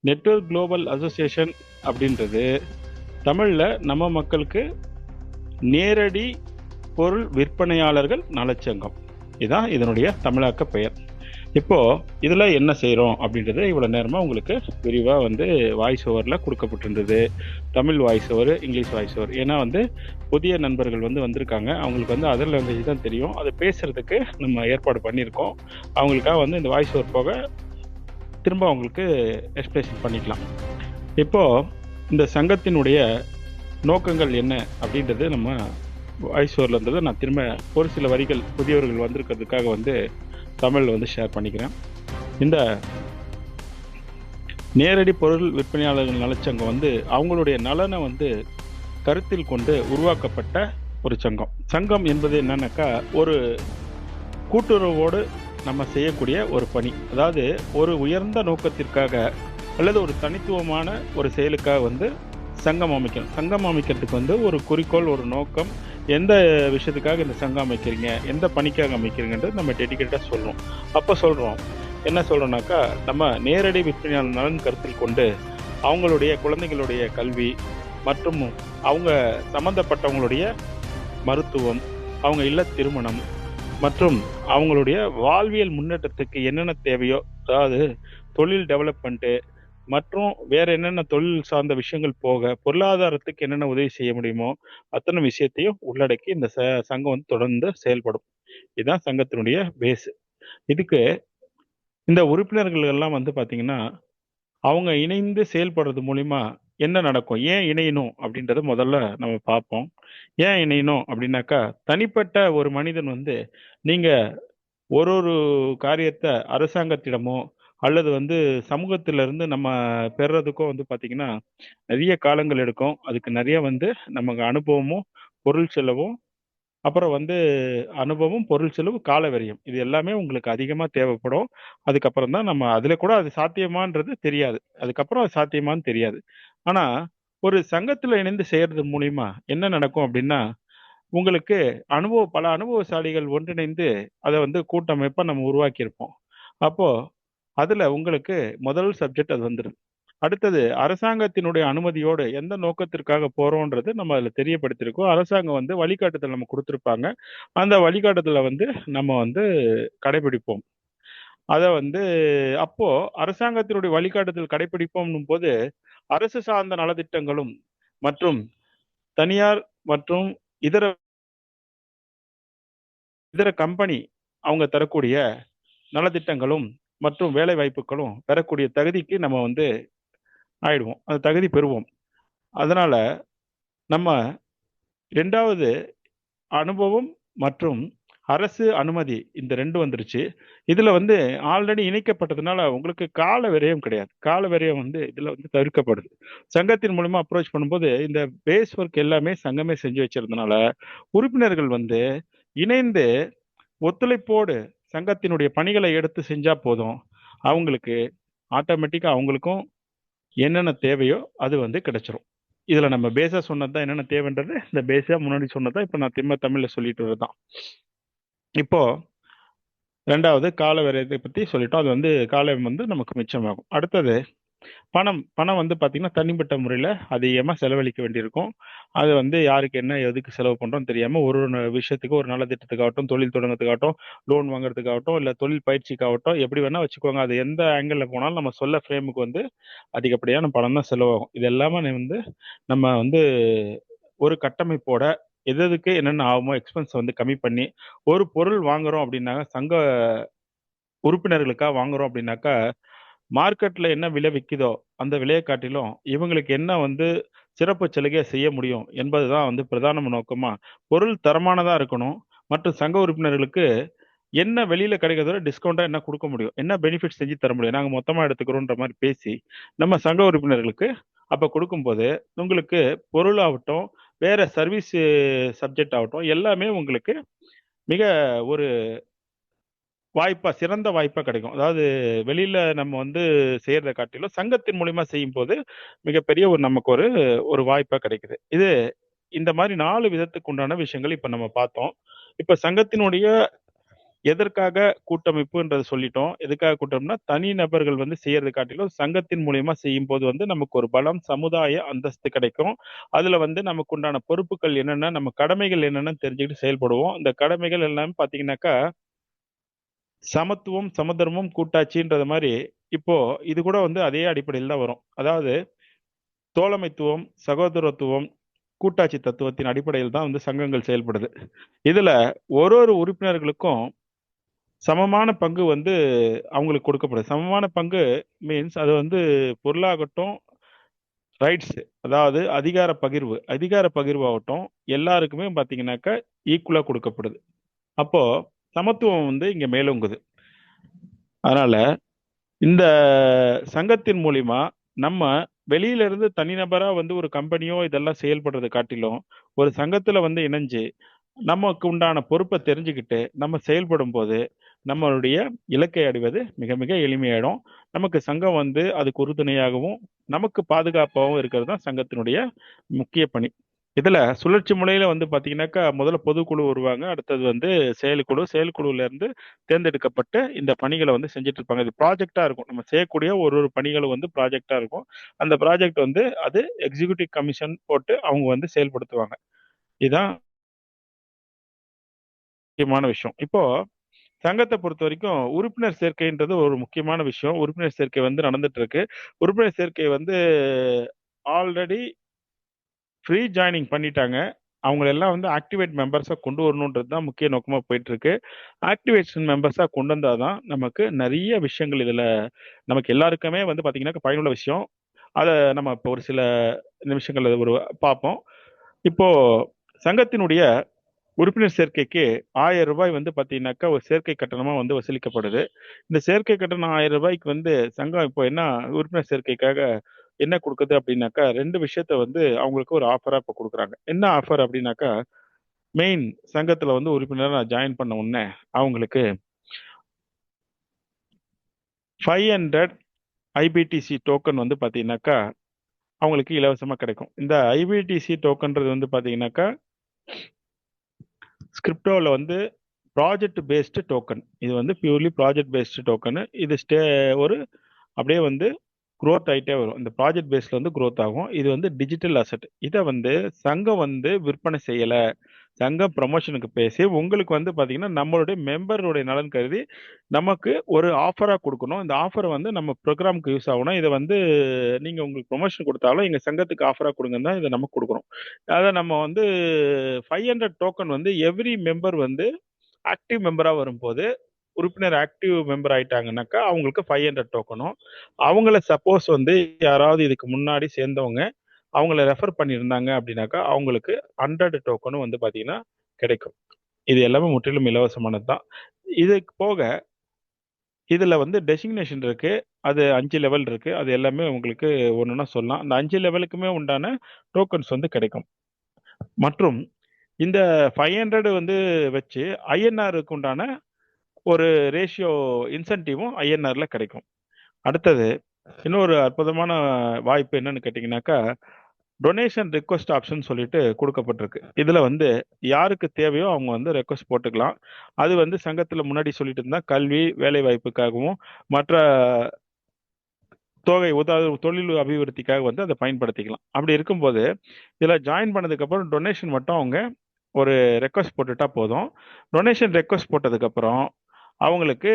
Network global association அப்படின்றது தமிழ்ல நம்ம மக்களுக்கு நேரடி பொருள் விற்பனையாளர்கள் நலச்சங்கம். இதுதான் இதனுடைய தமிழாக்க பெயர். இப்போ இதுல என்ன செய்றோம் அப்படின்றது இவ்வளவு நேரமா உங்களுக்கு விரிவா வாய்ஸ் ஓவர்ல கொடுக்கப்பட்டிருந்தது. Tamil voice over, English voice over. ஏன்னா புதிய நண்பர்கள் வந்திருக்காங்க. அவங்களுக்கு அதர் லாங்குவேஜ் தான் தெரியும். அதை பேசுறதுக்கு நம்ம ஏற்பாடு பண்ணியிருக்கோம். அவங்களுக்காக இந்த வாய்ஸ் ஓவர் போக திரும்ப அவங்களுக்கு எக்ஸ்பிரஷன் பண்ணிக்கலாம். இப்போ இந்த சங்கத்தினுடைய நோக்கங்கள் என்ன அப்படின்றது நம்ம வாய்ஸ் ஓவர்ல இருந்தது நான் திரும்ப ஒரு சில வரிகள் புதியவர்கள் வந்திருக்கிறதுக்காக தமிழ்ல ஷேர் பண்ணிக்கிறேன். இந்த நேரடி பொருள் விற்பனையாளர்கள் நலச்சங்கம் அவங்களுடைய நலனை கருத்தில் கொண்டு உருவாக்கப்பட்ட ஒரு சங்கம். சங்கம் என்பது என்னன்னாக்கா ஒரு கூட்டுறவோடு நம்ம செய்யக்கூடிய ஒரு பணி. அதாவது ஒரு உயர்ந்த நோக்கத்திற்காக அல்லது ஒரு தனித்துவமான ஒரு செயலுக்காக சங்கம் அமைக்கணும். சங்கம் அமைக்கிறதுக்கு ஒரு குறிக்கோள், ஒரு நோக்கம், எந்த விஷயத்துக்காக இந்த சங்கம் அமைக்கிறீங்க, எந்த பணிக்காக அமைக்கிறீங்கன்றது நம்ம டெடிக்கேட்டாக சொல்கிறோம். அப்போ சொல்கிறோம் என்ன சொல்கிறோம்னாக்கா, நம்ம நேரடி விற்பனையாளர் நலன் கருத்தில் கொண்டு அவங்களுடைய குழந்தைகளுடைய கல்வி மற்றும் அவங்க சம்மந்தப்பட்டவங்களுடைய மருத்துவம், அவங்க இல்ல திருமணம் மற்றும் அவங்களுடைய வாழ்வியல் முன்னேற்றத்துக்கு என்னென்ன தேவையோ, அதாவது தொழில் டெவலப்மெண்ட்டு மற்றும் வேற என்னென்ன தொழில் சார்ந்த விஷயங்கள் போக பொருளாதாரத்துக்கு என்னென்ன உதவி செய்ய முடியுமோ அத்தனை விஷயத்தையும் உள்ளடக்கி இந்த சங்கம் தொடர்ந்து செயல்படும். இதுதான் சங்கத்தினுடைய பேஸ். இதுக்கு இந்த உறுப்பினர்கள் எல்லாம் பாத்தீங்கன்னா அவங்க இணைந்து செயல்படுறது மூலியமா என்ன நடக்கும், ஏன் இணையணும் அப்படின்றத முதல்ல நம்ம பார்ப்போம். ஏன் இணையணும் அப்படின்னாக்கா, தனிப்பட்ட ஒரு மனிதன் நீங்க ஒரு ஒரு காரியத்தை அரசாங்கத்திடமோ அல்லது சமூகத்திலிருந்து நம்ம பெறுறதுக்கோ பார்த்தீங்கன்னா நிறைய காலங்கள் எடுக்கும். அதுக்கு நிறைய நமக்கு அனுபவமும் பொருள் செலவும், அப்புறம் அனுபவம், பொருள் செலவு, கால விரயம், இது எல்லாமே உங்களுக்கு அதிகமா தேவைப்படும். அதுக்கப்புறம் தான் நம்ம அதுல கூட அது சாத்தியமான்றது தெரியாது. அதுக்கப்புறம் அது சாத்தியமான்னு தெரியாது. ஆனா ஒரு சங்கத்துல இணைந்து செய்யறது மூலியமா என்ன நடக்கும் அப்படின்னா, உங்களுக்கு பல அனுபவசாலிகள் ஒன்றிணைந்து அதை கூட்டமைப்பா நம்ம உருவாக்கியிருப்போம். அப்போ அதுல உங்களுக்கு முதல் சப்ஜெக்ட் அது வந்துருது. அடுத்தது அரசாங்கத்தினுடைய அனுமதியோடு எந்த நோக்கத்திற்காக போறோம்ன்றது நம்ம அதுல தெரியப்படுத்தியிருக்கோம். அரசாங்கம் வழிகாட்டுதல் நம்ம கொடுத்திருப்பாங்க. அந்த வழிகாட்டுதலை நம்ம கடைபிடிப்போம். அத அப்போ அரசாங்கத்தினுடைய வழிகாட்டுதல் கடைபிடிப்போம்னும் போது அரசு சார்ந்த நலத்திட்டங்களும் மற்றும் தனியார் மற்றும் இதர இதர கம்பெனி அவங்க தரக்கூடிய நலத்திட்டங்களும் மற்றும் வேலை வாய்ப்புகளும் பெறக்கூடிய தகுதிக்கு நம்ம ஆயிடுவோம். அந்த தகுதி பெறுவோம். அதனால நம்ம 2வது அனுபவம் மற்றும் அரசு அனுமதி, இந்த 2 வந்துருச்சு. இதுல ஆல்ரெடி இணைக்கப்பட்டதுனால உங்களுக்கு கால விரயம் கிடையாது. கால விரயம் இதுல தவிர்க்கப்படுது. சங்கத்தின் மூலமா அப்ரோச் பண்ணும்போது இந்த பேஸ் ஒர்க் எல்லாமே சங்கமே செஞ்சு வச்சிருந்தனால உறுப்பினர்கள் இணைந்து ஒத்துழைப்போடு சங்கத்தினுடைய பணிகளை எடுத்து செஞ்சா போதும். அவங்களுக்கு ஆட்டோமேட்டிக்கா அவங்களுக்கும் என்னென்ன தேவையோ அது கிடைச்சிரும். இதுல நம்ம பேஸா சொன்னதுதான் என்னென்ன தேவைன்றது, இந்த பேஸா முன்னாடி சொன்னதான் இப்ப நான் திரும்ப தமிழ்ல சொல்லிட்டு வரதான். இப்போ 2வது கால விரயத்தை பத்தி சொல்லிட்டோம். அது காலம் நமக்கு மிச்சமாகும். அடுத்தது பணம். பணம் பாத்தீங்கன்னா தனிப்பட்ட முறையில அதிகமா செலவழிக்க வேண்டியிருக்கும். அது யாருக்கு என்ன எதுக்கு செலவு பண்றோம்னு தெரியாம ஒரு ஒரு விஷயத்துக்கு, ஒரு நலத்திட்டத்துக்காகட்டும், தொழில் தொடங்குறதுக்காகட்டும், லோன் வாங்குறதுக்காகட்டும், இல்ல தொழில் பயிற்சிக்காகட்டும், எப்படி வேணா வச்சுக்கோங்க. அது எந்த ஆங்கிள் போனாலும் நம்ம சொல்ல ஃப்ரேமுக்கு அதிகப்படியான பணம் தான் செலவாகும். இது எல்லாமே நம்ம ஒரு கட்டமைப்போட எதுக்கு என்னென்ன ஆகுமோ எக்ஸ்பென்ஸ் கம்மி பண்ணி ஒரு பொருள் வாங்குறோம் அப்படின்னா, சங்க உறுப்பினர்களுக்காக வாங்குறோம் அப்படின்னாக்கா, மார்க்கெட்ல என்ன விலை விக்குதோ அந்த விலையை காட்டிலும் இவங்களுக்கு என்ன சிறப்பு சலுகை செய்ய முடியும் என்பதுதான் பிரதான நோக்கமா. பொருள் தரமானதா இருக்கணும் மற்றும் சங்க உறுப்பினர்களுக்கு என்ன வெளியில கிடைக்கிறதோ டிஸ்கவுண்டா என்ன கொடுக்க முடியும், என்ன பெனிஃபிட் செஞ்சு தர முடியும், நாங்க மொத்தமா எடுத்துக்கிறோன்ற மாதிரி பேசி நம்ம சங்க உறுப்பினர்களுக்கு அப்ப கொடுக்கும்போது உங்களுக்கு பொருளாகட்டும், வேற சர்வீஸ் சப்ஜெக்ட் ஆகட்டும், எல்லாமே உங்களுக்கு மிக ஒரு வாய்ப்பா, சிறந்த வாய்ப்பா கிடைக்கும். அதாவது வெளியில நம்ம செய்யறத காட்டிலும் சங்கத்தின் மூலியமா செய்யும்போது மிகப்பெரிய நமக்கு ஒரு வாய்ப்பா கிடைக்குது. இந்த மாதிரி 4 விதத்துக்கு உண்டான விஷயங்கள் இப்ப நம்ம பார்த்தோம். இப்ப சங்கத்தினுடைய எதற்காக கூட்டமைப்புன்றத சொல்லிட்டோம். எதுக்காக கூட்டம்னா, தனி நபர்கள் வந்து செய்யறது காட்டிலும் சங்கத்தின் மூலியமா செய்யும்போது வந்து நமக்கு ஒரு பலம், சமுதாய அந்தஸ்து கிடைக்கும். அதுல வந்து நமக்கு உண்டான பொறுப்புகள் என்னென்ன, நம்ம கடமைகள் என்னென்னு தெரிஞ்சுக்கிட்டு செயல்படுவோம். இந்த கடமைகள் எல்லாமே பார்த்தீங்கன்னாக்கா, சமத்துவம், சமதர்மம், கூட்டாட்சின்றது மாரி, இப்போ இது கூட வந்து அதே அடிப்படையில் தான் வரும். அதாவது தோழமைத்துவம், சகோதரத்துவம், கூட்டாட்சி தத்துவத்தின் அடிப்படையில் தான் வந்து சங்கங்கள் செயல்படுது. இதுல ஒரு ஒரு உறுப்பினர்களுக்கும் சமமான பங்கு வந்து அவங்களுக்கு கொடுக்கப்படுது. சமமான பங்கு மீன்ஸ் அது வந்து பொருளாகட்டும், ரைட்ஸ் அதாவது அதிகார பகிர்வாகட்டும் எல்லாருக்குமே பார்த்தீங்கன்னாக்கா ஈக்குவலா கொடுக்கப்படுது. அப்போ சமத்துவம் வந்து இங்க மேலோங்குது. அதனால இந்த சங்கத்தின் மூலியமா நம்ம வெளியில இருந்து தனிநபரா வந்து ஒரு கம்பெனியோ இதெல்லாம் செயல்படுறதை காட்டிலும் ஒரு சங்கத்துல வந்து இணைஞ்சு நமக்கு உண்டான பொறுப்பை தெரிஞ்சுக்கிட்டு நம்ம செயல்படும் போது நம்மளுடைய இலக்கை அடைவது மிக மிக எளிமையாயிடும். நமக்கு சங்கம் வந்து அதுக்கு உறுதுணையாகவும் நமக்கு பாதுகாப்பாகவும் இருக்கிறது தான் சங்கத்தினுடைய முக்கிய பணி. இதுல சுழற்சி முறையில வந்து பாத்தீங்கன்னாக்கா முதல்ல பொதுக்குழு வருவாங்க, அடுத்தது வந்து செயற்குழு, செயற்குழுல இருந்து தேர்ந்தெடுக்கப்பட்டு இந்த பணிகளை வந்து செஞ்சுட்டு இருப்பாங்க. இது ப்ராஜெக்டா இருக்கும். நம்ம செய்யக்கூடிய ஒரு ஒரு பணிகளும் வந்து ப்ராஜெக்டா இருக்கும். அந்த ப்ராஜெக்ட் வந்து அது எக்ஸிகியூட்டிவ் கமிஷன் போட்டு அவங்க வந்து செயல்படுத்துவாங்க. இதுதான் முக்கியமான விஷயம். இப்போ சங்கத்தை பொறுத்த வரைக்கும் உறுப்பினர் சேர்க்கைன்றது ஒரு முக்கியமான விஷயம். உறுப்பினர் சேர்க்கை வந்து நடந்துட்டு இருக்கு. உறுப்பினர் சேர்க்கை வந்து ஆல்ரெடி ஃப்ரீ ஜாயினிங் பண்ணிட்டாங்க. அவங்களெல்லாம் வந்து ஆக்டிவேட் மெம்பர்ஸா கொண்டு வரணுன்றது தான் முக்கிய நோக்கமா போயிட்டு இருக்கு. ஆக்டிவேஷன் மெம்பர்ஸா கொண்டு வந்தா தான் நமக்கு நெறைய விஷயங்கள் இதுல நமக்கு எல்லாருக்குமே வந்து பாத்தீங்கன்னாக்க பயனுள்ள விஷயம். அத நம்ம இப்போ ஒரு சில நிமிஷங்கள்ல ஒரு பார்ப்போம். இப்போ சங்கத்தினுடைய உறுப்பினர் சேர்க்கைக்கு ரூ. 1000 வந்து பார்த்தீங்கன்னாக்கா, ஒரு சேர்க்கை கட்டணமா வந்து வசூலிக்கப்படுது. இந்த சேர்க்கை கட்டணம் ரூ. 1000க்கு வந்து சங்கம் இப்போ என்ன உறுப்பினர் சேர்க்கைக்காக என்ன குடுக்குது அப்படின்னாக்கா, 2 விஷயத்த வந்து அவங்களுக்கு ஒரு ஆஃபரா இப்போ குடுக்குறாங்க. என்ன ஆஃபர் அப்படின்னாக்கா, மெயின் சங்கத்துல வந்து உறுப்பினரா ஜாயின் பண்ண உடனே அவங்களுக்கு 500 ஐபிடிசி டோக்கன் வந்து பார்த்தீங்கன்னாக்கா, அவங்களுக்கு இலவசமா கிடைக்கும். இந்த ஐபிடிசி டோக்கன்றது வந்து பார்த்தீங்கன்னாக்கா, ஸ்கிரிப்டோல வந்து ப்ராஜெக்ட் பேஸ்டு டோக்கன். இது வந்து பியூர்லி ப்ராஜெக்ட் பேஸ்டு டோக்கனு. இது ஒரு அப்படியே வந்து குரோத் ஆயிட்டே வரும். இந்த ப்ராஜெக்ட் பேஸ்ல வந்து குரோத் ஆகும். இது வந்து டிஜிட்டல் அசெட். இதை வந்து சங்கம் வந்து விற்பனை செய்யல. சங்கம் ப்ரமோஷனுக்கு பேசி உங்களுக்கு வந்து பாத்தீங்கன்னா நம்மளுடைய மெம்பருடைய நலன் கருதி நமக்கு ஒரு ஆஃபரா கொடுக்கணும். இந்த ஆஃபர் வந்து நம்ம ப்ரோக்ராமுக்கு யூஸ் ஆகணும். இதை வந்து நீங்க உங்களுக்கு ப்ரொமோஷன் கொடுத்தாலும் எங்க சங்கத்துக்கு ஆஃபரா கொடுங்க தான் இதை நம்ம கொடுக்குறோம். அதை நம்ம வந்து 500 டோக்கன் வந்து எவ்ரி மெம்பர் வந்து ஆக்டிவ் மெம்பரா வரும்போது உறுப்பினர் ஆக்டிவ் மெம்பர் ஆயிட்டாங்கன்னாக்கா அவங்களுக்கு 500 டோக்கனும், அவங்கள சப்போஸ் வந்து யாராவது இதுக்கு முன்னாடி சேர்ந்தவங்க அவங்கள ரெஃபர் பண்ணியிருந்தாங்க அப்படின்னாக்கா அவங்களுக்கு 100 டோக்கனும் வந்து பாத்தீங்கன்னா கிடைக்கும். இது எல்லாமே முற்றிலும் இலவசமானது தான். இதுக்கு போக இதுல வந்து டெசிக்னேஷன் இருக்கு. அது 5 லெவல் இருக்கு. அது எல்லாமே உங்களுக்கு ஒன்னொன்னா சொல்லலாம். அந்த 5 லெவலுக்குமே உண்டான டோக்கன்ஸ் வந்து கிடைக்கும். மற்றும் இந்த 500 வந்து வச்சு ஐஎன்ஆருக்கு உண்டான ஒரு ரேஷியோ இன்சென்டிவும் ஐஎன்ஆர்ல கிடைக்கும். அடுத்தது இன்னொரு அற்புதமான வாய்ப்பு என்னன்னு கேட்டிங்கனாக்கா, டொனேஷன் ரிக்வெஸ்ட் ஆப்ஷன் சொல்லிட்டு கொடுக்கப்பட்டிருக்கு. இதுல வந்து யாருக்கு தேவையோ அவங்க வந்து ரெக்வெஸ்ட் போட்டுக்கலாம். அது வந்து சங்கத்துல முன்னாடி சொல்லிட்டு இருந்தா கல்வி, வேலை வாய்ப்புக்காகவும் மற்ற தொகை உதாவது தொழில் அபிவிருத்திக்காக வந்து அதை பயன்படுத்திக்கலாம். அப்படி இருக்கும்போது இதுல ஜாயின் பண்ணதுக்கு அப்புறம் டொனேஷன் மட்டும் அவங்க ஒரு ரெக்வெஸ்ட் போட்டுட்டா போதும். டொனேஷன் ரெக்வெஸ்ட் போட்டதுக்கு அப்புறம் அவங்களுக்கு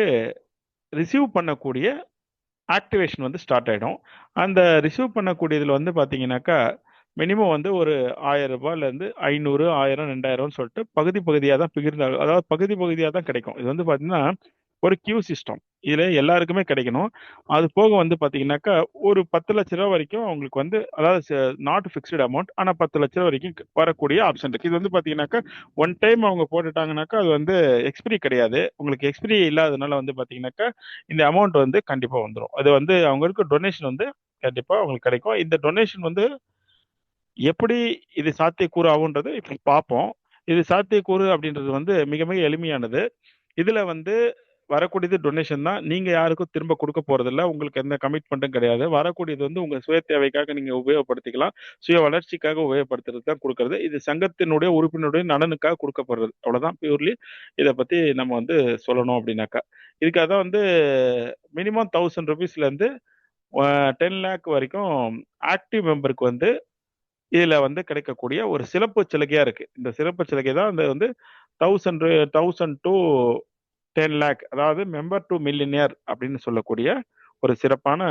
ரிசீவ் பண்ணக்கூடிய ஆக்டிவேஷன் வந்து ஸ்டார்ட் ஆயிடும். அந்த ரிசீவ் பண்ணக்கூடியதுல வந்து பாத்தீங்கன்னாக்கா மினிமம் வந்து ஒரு ரூ. 1000 500, 1000, 2000 சொல்லிட்டு பகுதி பகுதியாக தான் பகிர்ந்தாங்க. அதாவது பகுதி பகுதியாக தான் கிடைக்கும். இது வந்து பாத்தீங்கன்னா ஒரு கியூ சிஸ்டம். இதுல எல்லாருக்குமே கிடைக்கணும். அது போக வந்து பாத்தீங்கன்னாக்கா ஒரு 10 லட்ச ரூபா வரைக்கும் அவங்களுக்கு வந்து அதாவது நாட் பிக்ஸ்டு அமௌண்ட், ஆனா 10 லட்ச ரூபா வரைக்கும் வரக்கூடிய ஆப்ஷன் இருக்கு. இது வந்து பாத்தீங்கன்னாக்கா ஒன் டைம் அவங்க போட்டுட்டாங்கன்னாக்கா அது வந்து எக்ஸ்பிரி கிடையாது. உங்களுக்கு எக்ஸ்பிரி இல்லாதனால வந்து பாத்தீங்கன்னாக்கா இந்த அமௌண்ட் வந்து கண்டிப்பா வந்துடும். அது வந்து அவங்களுக்கு டொனேஷன் வந்து கண்டிப்பா அவங்களுக்கு கிடைக்கும். இந்த டொனேஷன் வந்து எப்படி இது சாத்தியக்கூறு ஆகுன்றது இப்ப பார்ப்போம். இது சாத்தியக்கூறு அப்படின்றது வந்து மிக மிக எளிமையானது. இதுல வந்து வரக்கூடியது டொனேஷன் தான். நீங்க யாருக்கும் திரும்ப கொடுக்க போறதில்ல. உங்களுக்கு எந்த கமிட்மெண்ட்டும் கிடையாது. வரக்கூடியது வந்து உங்க சுய தேவைக்காக நீங்க உபயோகப்படுத்திக்கலாம். சுய வளர்ச்சிக்காக உபயோகப்படுத்துறது தான் குடுக்கறது. இது சங்கத்தினுடைய உறுப்பினருடைய நலனுக்காக குடுக்கப்படுறது. அவ்வளவுதான் பியூர்லி. இத பத்தி நம்ம வந்து சொல்லணும் அப்படின்னாக்கா. இதுக்காக தான் வந்து மினிமம் ₹1000 இருந்து 10 லேக் வரைக்கும் ஆக்டிவ் மெம்பருக்கு வந்து இதுல வந்து கிடைக்கக்கூடிய ஒரு சிறப்பு சலுகையா இருக்கு. இந்த சிறப்பு சலுகை தான் இந்த வந்து 1000 டூ 10 லேக், அதாவது மெம்பர் டு மில்லினியர் அப்படின்னு சொல்லக்கூடிய ஒரு சிறப்பான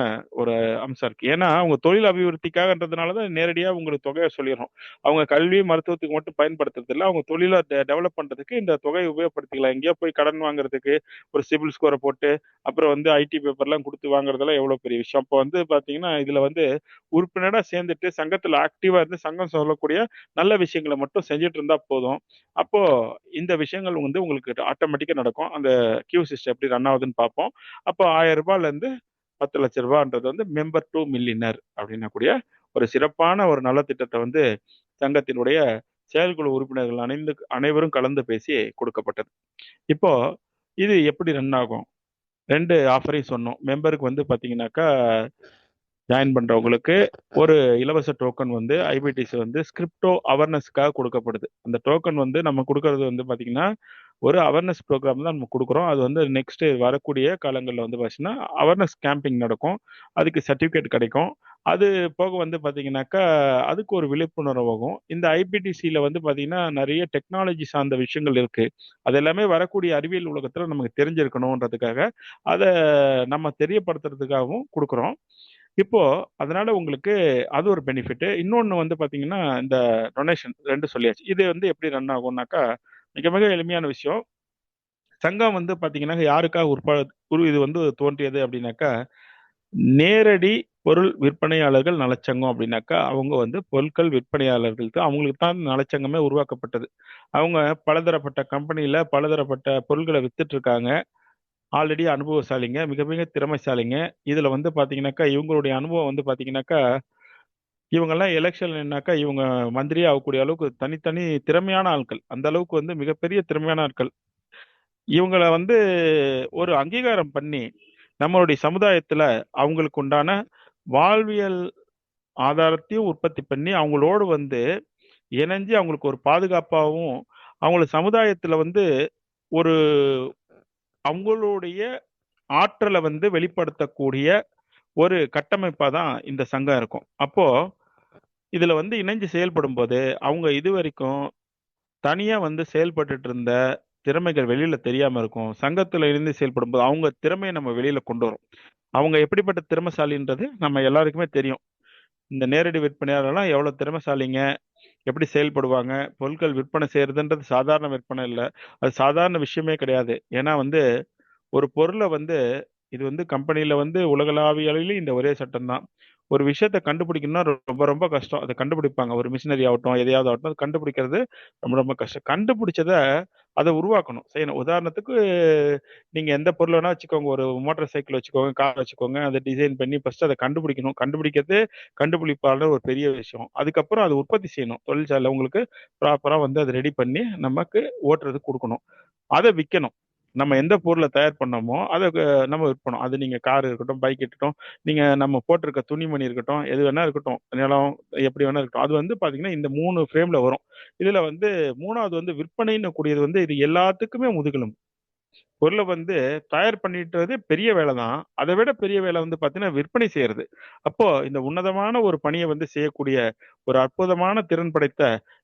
ஒரு அம்சம் இருக்கு. ஏன்னா அவங்க தொழில் அபிவிருத்திக்காகன்றதுனால தான் நேரடியா உங்களுக்கு தொகையை சொல்லிடுறோம். அவங்க கல்வி மருத்துவத்துக்கு மட்டும் பயன்படுத்துறது இல்ல, அவங்க தொழிலை டெவலப் பண்றதுக்கு இந்த தொகையை உபயோகப்படுத்திக்கலாம். எங்கேயோ போய் கடன் வாங்குறதுக்கு ஒரு சிபில் ஸ்கோரை போட்டு அப்புறம் வந்து ஐடி பேப்பர்லாம் கொடுத்து வாங்குறதெல்லாம் எவ்வளவு பெரிய விஷயம். அப்போ வந்து பாத்தீங்கன்னா இதுல வந்து உறுப்பினரா சேர்ந்துட்டு சங்கத்துல ஆக்டிவா இருந்து சங்கம் சொல்லக்கூடிய நல்ல விஷயங்களை மட்டும் செஞ்சுட்டு இருந்தா போதும். அப்போ இந்த விஷயங்கள் வந்து உங்களுக்கு ஆட்டோமேட்டிக்கா நடக்கும். அந்த கியூ சிஸ்டம் எப்படி ரன் ஆகுதுன்னு பார்ப்போம். அப்போ ₹1000 இருந்து ₹10,00,000 வந்து மெம்பர் டு மில்லியனர் அப்படின்னக்கூடிய ஒரு சிறப்பான ஒரு நலத்திட்டத்தை வந்து சங்கத்தினுடைய செயற்குழு உறுப்பினர்கள் அனைவரும் கலந்து பேசி கொடுக்கப்பட்டது. இப்போ இது எப்படி ரன் ஆகும்? 2 ஆஃபரையும் சொன்னோம். மெம்பருக்கு வந்து பாத்தீங்கன்னாக்கா ஜாயின் பண்றவங்களுக்கு ஒரு இலவச டோக்கன் வந்து ஐபிடிசி வந்து ஸ்கிரிப்டோ அவேர்னஸ்க்காக கொடுக்கப்படுது. அந்த டோக்கன் வந்து நம்ம கொடுக்கறது வந்து பாத்தீங்கன்னா ஒரு அவேர்னஸ் ப்ரோக்ராம் தான் நம்ம கொடுக்குறோம். அது வந்து நெக்ஸ்ட் வரக்கூடிய காலங்களில் வந்து பார்த்தீங்கன்னா அவேர்னஸ் கேம்பிங் நடக்கும். அதுக்கு சர்டிஃபிகேட் கிடைக்கும். அது போக வந்து பார்த்தீங்கன்னாக்கா அதுக்கு ஒரு விழிப்புணர்வு ஆகும். இந்த ஐபிடிசியில் வந்து பார்த்தீங்கன்னா நிறைய டெக்னாலஜி சார்ந்த விஷயங்கள் இருக்கு. அது எல்லாமே வரக்கூடிய அறிவியல் உலகத்தில் நமக்கு தெரிஞ்சிருக்கணுன்றதுக்காக அதை நம்ம தெரியப்படுத்துறதுக்காகவும் கொடுக்குறோம். இப்போ அதனால உங்களுக்கு அது ஒரு பெனிஃபிட். இன்னொன்று வந்து பார்த்தீங்கன்னா இந்த டொனேஷன் 2 சொல்லியாச்சு. இது வந்து எப்படி ரன் ஆகும்னாக்கா மிக மிக எளிமையான விஷயம். சங்கம் வந்து பாத்தீங்கன்னா யாருக்காக இது வந்து தோன்றியது அப்படின்னாக்கா நேரடி பொருள் விற்பனையாளர்கள் நலச்சங்கம் அப்படின்னாக்கா அவங்க வந்து பொருட்கள் விற்பனையாளர்களுக்கு அவங்களுக்கு தான் நலச்சங்கமே உருவாக்கப்பட்டது. அவங்க பலதரப்பட்ட கம்பெனியில பலதரப்பட்ட பொருட்களை வித்துட்டு இருக்காங்க. ஆல்ரெடி அனுபவசாலிங்க, மிக மிக திறமைசாலிங்க. இதுல வந்து பாத்தீங்கன்னாக்கா இவங்களுடைய அனுபவம் வந்து பாத்தீங்கன்னாக்கா இவங்கெல்லாம் எலெக்ஷன் நின்னாக்கா இவங்க மந்திரியா ஆகக்கூடிய அளவுக்கு தனித்தனி திறமையான ஆட்கள். அந்த அளவுக்கு வந்து மிகப்பெரிய திறமையான ஆட்கள். இவங்கள வந்து ஒரு அங்கீகாரம் பண்ணி நம்மளுடைய சமுதாயத்துல அவங்களுக்கு உண்டான வாழ்வியல் ஆதாரத்தையும் உற்பத்தி பண்ணி அவங்களோடு வந்து இணைஞ்சு அவங்களுக்கு ஒரு பாதுகாப்பாகவும் அவங்கள சமுதாயத்துல வந்து ஒரு அவங்களுடைய ஆற்றலை வந்து வெளிப்படுத்தக்கூடிய ஒரு கட்டமைப்பா தான் இந்த சங்கம் இருக்கும். அப்போ இதுல வந்து இணைஞ்சு செயல்படும் போது அவங்க இது வரைக்கும் தனியா வந்து செயல்பட்டுட்டு இருந்த திறமைகள் வெளியில தெரியாம இருக்கும். சங்கத்துல இருந்து செயல்படும் போது அவங்க திறமையை நம்ம வெளியில கொண்டு வரும். அவங்க எப்படிப்பட்ட திறமைசாலின்றது நம்ம எல்லாருக்குமே தெரியும். இந்த நேரடி விற்பனையாளர்லாம் எவ்வளவு திறமைசாலிங்க, எப்படி செயல்படுவாங்க. பொருட்கள் விற்பனை செய்யறதுன்றது சாதாரண விற்பனை இல்லை, அது சாதாரண விஷயமே கிடையாது. ஏன்னா வந்து ஒரு பொருளை வந்து இது வந்து கம்பெனில வந்து உலகளாவிய அளவிலும் இந்த ஒரே சட்டம் தான். ஒரு விஷயத்தை கண்டுபிடிக்கணும்னா ரொம்ப ரொம்ப கஷ்டம். அதை கண்டுபிடிப்பாங்க. ஒரு மிஷினரி ஆகட்டும் எதையாவது ஆகட்டும் அது கண்டுபிடிக்கிறது ரொம்ப ரொம்ப கஷ்டம். கண்டுபிடிச்சதை அதை உருவாக்கணும், செய்யணும். உதாரணத்துக்கு நீங்க எந்த பொருள் வேணா வச்சுக்கோங்க, ஒரு மோட்டார் சைக்கிள் வச்சுக்கோங்க, கார் வச்சுக்கோங்க, அதை டிசைன் பண்ணி ஃபர்ஸ்ட் அதை கண்டுபிடிக்கணும். கண்டுபிடிக்கிறது கண்டுபிடிப்பாளர் ஒரு பெரிய விஷயம். அதுக்கப்புறம் அதை உற்பத்தி செய்யணும். தொழிற்சாலை உங்களுக்கு ப்ராப்பரா வந்து அதை ரெடி பண்ணி நமக்கு ஓட்டுறதுக்கு கொடுக்கணும். அதை விற்கணும். நம்ம எந்த பொருளை தயார் பண்ணோமோ அதை நம்ம விற்பணும். அது நீங்க கார் இருக்கட்டும், பைக் இருக்கட்டும், நீங்க நம்ம போட்டிருக்க துணிமணி இருக்கட்டும், எது வேணா இருக்கட்டும், நிலம் எப்படி வேணா இருக்கட்டும், அது வந்து பாத்தீங்கன்னா இந்த 3 ஃப்ரேம்ல வரும். இதுல வந்து 3வது வந்து விற்பனைன்னு கூடியது வந்து இது எல்லாத்துக்குமே முதுகெலும்பு. பொருளை வந்து தயார் பண்ணிட்டுறது பெரிய வேலை தான். அதை விட பெரிய வேலை வந்து பாத்தீங்கன்னா விற்பனை செய்யறது. அப்போ இந்த உன்னதமான ஒரு பணியை வந்து செய்யக்கூடிய ஒரு அற்புதமான திறன் படைத்த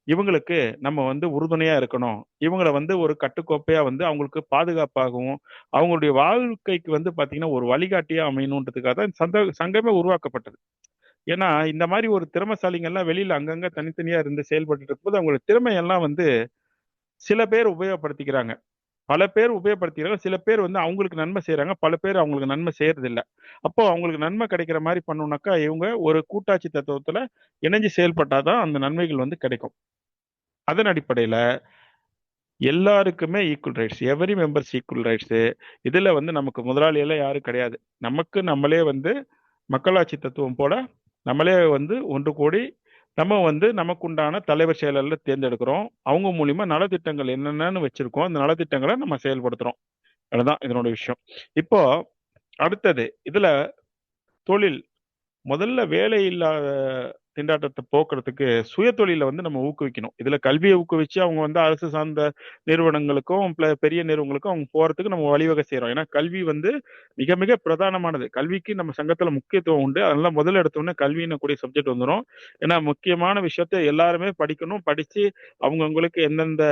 இவங்களுக்கு நம்ம வந்து உறுதுணையா இருக்கணும். இவங்களை வந்து ஒரு கட்டுக்கோப்பையா வந்து அவங்களுக்கு பாதுகாப்பாகவும் அவங்களுடைய வாழ்க்கைக்கு வந்து பாத்தீங்கன்னா ஒரு வழிகாட்டியா அமையணுன்றதுக்காக தான் சங்கமே உருவாக்கப்பட்டது. ஏன்னா இந்த மாதிரி ஒரு திறமைசாலிங்க எல்லாம் வெளியில அங்கங்க தனித்தனியா இருந்து செயல்பட்டு இருக்கும்போது அவங்களோட திறமையெல்லாம் வந்து சில பேர் உபயோகப்படுத்திக்கிறாங்க. பல பேர் உபயோகப்படுத்திக்கிறாங்க. சில பேர் வந்து அவங்களுக்கு நன்மை செய்றாங்க. பல பேர் அவங்களுக்கு நன்மை செய்யறது இல்ல. அப்போ அவங்களுக்கு நன்மை கிடைக்கிற மாதிரி பண்ணணும்னாக்கா இவங்க ஒரு கூட்டாட்சி தத்துவத்துல இணைஞ்சு செயல்பட்டாதான் அந்த நன்மைகள் வந்து கிடைக்கும். அதன் அடிப்படையில எல்லாருக்குமே equal rights, every members equal rights. இதுல வந்து நமக்கு முதலாளி எல்லாம் யாரும் கிடையாது. நமக்கு நம்மளே வந்து மக்களாட்சி தத்துவம் போல நம்மளே வந்து ஒன்று கூடி நம்ம வந்து நமக்குண்டான தலைவர் செயலர்ல தேர்ந்தெடுக்கிறோம். அவங்க மூலியமா நலத்திட்டங்கள் என்னென்னு வச்சிருக்கோம். அந்த நலத்திட்டங்களை நம்ம செயல்படுத்துறோம். அதுதான் இதனோட விஷயம். இப்போ அடுத்தது இதுல தொழில் முதல்ல வேலை இல்லாத திண்டாட்டத்தை போக்குறதுக்கு சுய தொழிலை வந்து நம்ம ஊக்குவிக்கணும். இதுல கல்வியை ஊக்குவிச்சு அவங்க வந்து அரசு சார்ந்த நிறுவனங்களுக்கும் பெரிய நிறுவனங்களுக்கும் அவங்க போறதுக்கு நம்ம வழிவகை செய்யறோம். ஏன்னா கல்வி வந்து மிக மிக பிரதானமானது. கல்விக்கு நம்ம சங்கத்துல முக்கியத்துவம் உண்டு. அதனால முதல்ல எடுத்தோடனே கல்வின்னு கூடிய சப்ஜெக்ட் வந்துடும். ஏன்னா முக்கியமான விஷயத்த எல்லாருமே படிக்கணும். படிச்சு அவங்கவுங்களுக்கு எந்தெந்த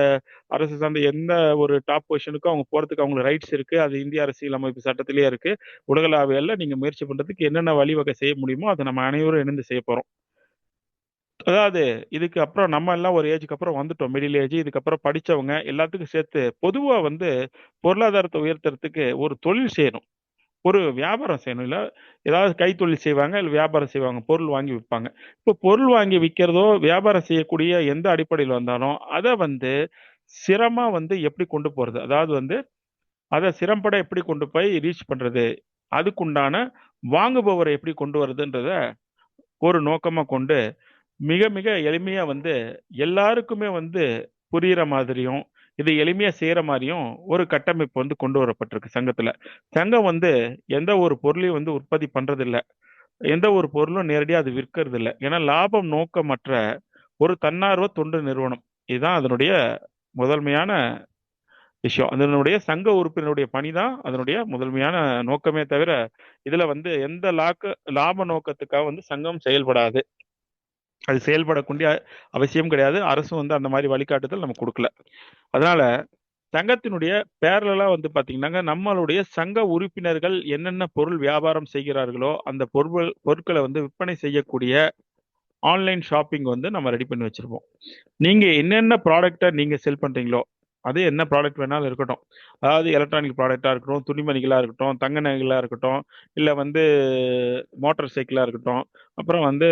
அரசு சார்ந்த எந்த ஒரு டாப் பொசிஷனுக்கும் அவங்க போறதுக்கு அவங்களுக்கு ரைட்ஸ் இருக்கு. அது இந்திய அரசியலமைப்பு சட்டத்திலேயே இருக்கு. உலகளாவியல்ல நீங்க முயற்சி பண்றதுக்கு என்னென்ன வழிவகை செய்ய முடியுமோ அதை நம்ம அனைவரும் இணைந்து செய்ய போறோம். அதாவது இதுக்கு அப்புறம் நம்ம எல்லாம் ஒரு ஏஜுக்கு அப்புறம் வந்துட்டோம், மிடில் ஏஜ். இதுக்கப்புறம் படிச்சவங்க எல்லாத்துக்கும் சேர்த்து பொதுவா வந்து பொருளாதாரத்தை உயர்த்துறதுக்கு ஒரு தொழில் செய்யணும், ஒரு வியாபாரம் செய்யணும். இல்ல ஏதாவது கைத்தொழில் செய்வாங்க, இல்ல வியாபாரம் செய்வாங்க, பொருள் வாங்கி விற்பாங்க. இப்போ பொருள் வாங்கி விற்கிறதோ வியாபாரம் செய்யக்கூடிய எந்த அடிப்படையில் வந்தாலும் அதை வந்து சிரமா வந்து எப்படி கொண்டு போறது, அதாவது வந்து அதை சிரம்பட எப்படி கொண்டு போய் ரீச் பண்றது, அதுக்குண்டான வாங்குபவரை எப்படி கொண்டு வருதுன்றத ஒரு நோக்கமா கொண்டு மிக மிக எளிமையா வந்து எல்லாருக்குமே வந்து புரியிற மாதிரியும் இது எளிமையா செய்யற மாதிரியும் ஒரு கட்டமைப்பு வந்து கொண்டு வரப்பட்டிருக்கு சங்கத்துல. சங்கம் வந்து எந்த ஒரு பொருளையும் வந்து உற்பத்தி பண்றது இல்ல, எந்த ஒரு பொருளும் நேரடியா அது விற்கிறது இல்ல. ஏன்னா லாபம் நோக்கமற்ற ஒரு தன்னார்வ தொண்டு நிறுவனம். இதுதான் அதனுடைய முதன்மையான விஷயம். அதனுடைய சங்க உறுப்பினருடைய பணி தான் அதனுடைய முதன்மையான நோக்கமே தவிர இதுல வந்து எந்த லாப நோக்கத்துக்காக வந்து சங்கம் செயல்படாது. அது செயல்படக்கூடிய அவசியம் கிடையாது. அரசும் வந்து அந்த மாதிரி வழிகாட்டுதல் நம்ம கொடுக்கல. அதனால சங்கத்தினுடைய பேரலா வந்து பாத்தீங்கன்னா நம்மளுடைய சங்க உறுப்பினர்கள் என்னென்ன பொருள் வியாபாரம் செய்கிறார்களோ அந்த பொருட்களை வந்து விற்பனை செய்யக்கூடிய ஆன்லைன் ஷாப்பிங் வந்து நம்ம ரெடி பண்ணி வச்சிருப்போம். நீங்க என்னென்ன ப்ராடக்டை நீங்க செல் பண்றீங்களோ அது என்ன ப்ராடக்ட் வேணாலும் இருக்கட்டும், அதாவது எலக்ட்ரானிக் ப்ராடக்டா இருக்கட்டும், துணிமணிகளா இருக்கட்டும், தங்க நகைகளா இருக்கட்டும், இல்ல வந்து மோட்டார் சைக்கிளா இருக்கட்டும், அப்புறம் வந்து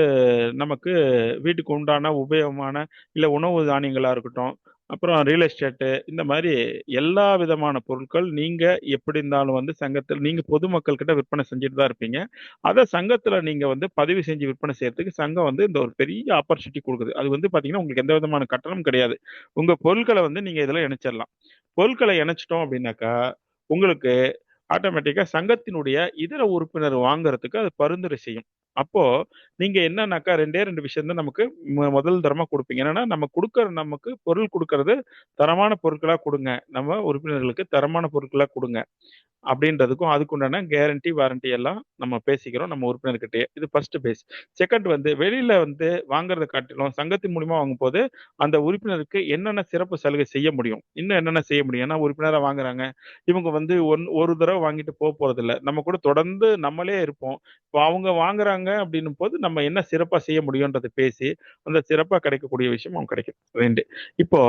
நமக்கு வீட்டுக்கு உண்டான உபயோகமான இல்ல உணவு தானியங்களா இருக்கட்டும், அப்புறம் ரியல் எஸ்டேட்டு, இந்த மாதிரி எல்லா விதமான பொருட்கள் நீங்க எப்படி இருந்தாலும் வந்து சங்கத்தில் நீங்க பொதுமக்கள் கிட்ட விற்பனை செஞ்சுட்டு தான் இருப்பீங்க. அதை சங்கத்துல நீங்க வந்து பதிவு செஞ்சு விற்பனை செய்யறதுக்கு சங்கம் வந்து இந்த ஒரு பெரிய ஆப்பர்ச்சுனிட்டி கொடுக்குது. அது வந்து பாத்தீங்கன்னா உங்களுக்கு எந்த விதமான கட்டணம் கிடையாது. உங்க பொருட்களை வந்து நீங்க இதுல இணைச்சிடலாம். பொருட்களை இணைச்சிட்டோம் அப்படின்னாக்கா உங்களுக்கு ஆட்டோமேட்டிக்கா சங்கத்தினுடைய இதர உறுப்பினர் வாங்குறதுக்கு அது பரிந்துரை செய்யும். அப்போ நீங்க என்னன்னாக்கா ரெண்டே ரெண்டு விஷயம் தான் நமக்கு முதல் தரமா கொடுப்பீங்க. என்னன்னா நம்ம கொடுக்கற நமக்கு பொருள் கொடுக்கறது தரமான பொருட்களா கொடுங்க, நம்ம உறுப்பினர்களுக்கு தரமான பொருட்களா கொடுங்க அப்படின்றதுக்கும் அதுக்குண்டான கேரண்டி வாரண்டி எல்லாம் நம்ம பேசிக்கிறோம் நம்ம உறுப்பினர்கிட்டயே. இது ஃபர்ஸ்ட் பேஸ். செகண்ட் வந்து வெளியில வந்து வாங்குறதை காட்டிலும் சங்கத்தின் மூலியமா வாங்கும் போது அந்த உறுப்பினருக்கு என்னென்ன சிறப்பு சலுகை செய்ய முடியும், இன்னும் என்னென்ன செய்ய முடியும். ஏன்னா உறுப்பினரா வாங்குறாங்க, இவங்க வந்து ஒரு தடவை வாங்கிட்டு போக போறது இல்ல, நம்ம கூட தொடர்ந்து நம்மளே இருப்போம். இப்போ அவங்க வாங்குறாங்க அப்படின்னும் போது நம்ம என்ன சிறப்பா செய்ய முடியும்ன்றதை பேசி அந்த சிறப்பா கிடைக்கக்கூடிய விஷயம் அவங்க கிடைக்கும். ரெண்டு. இப்போ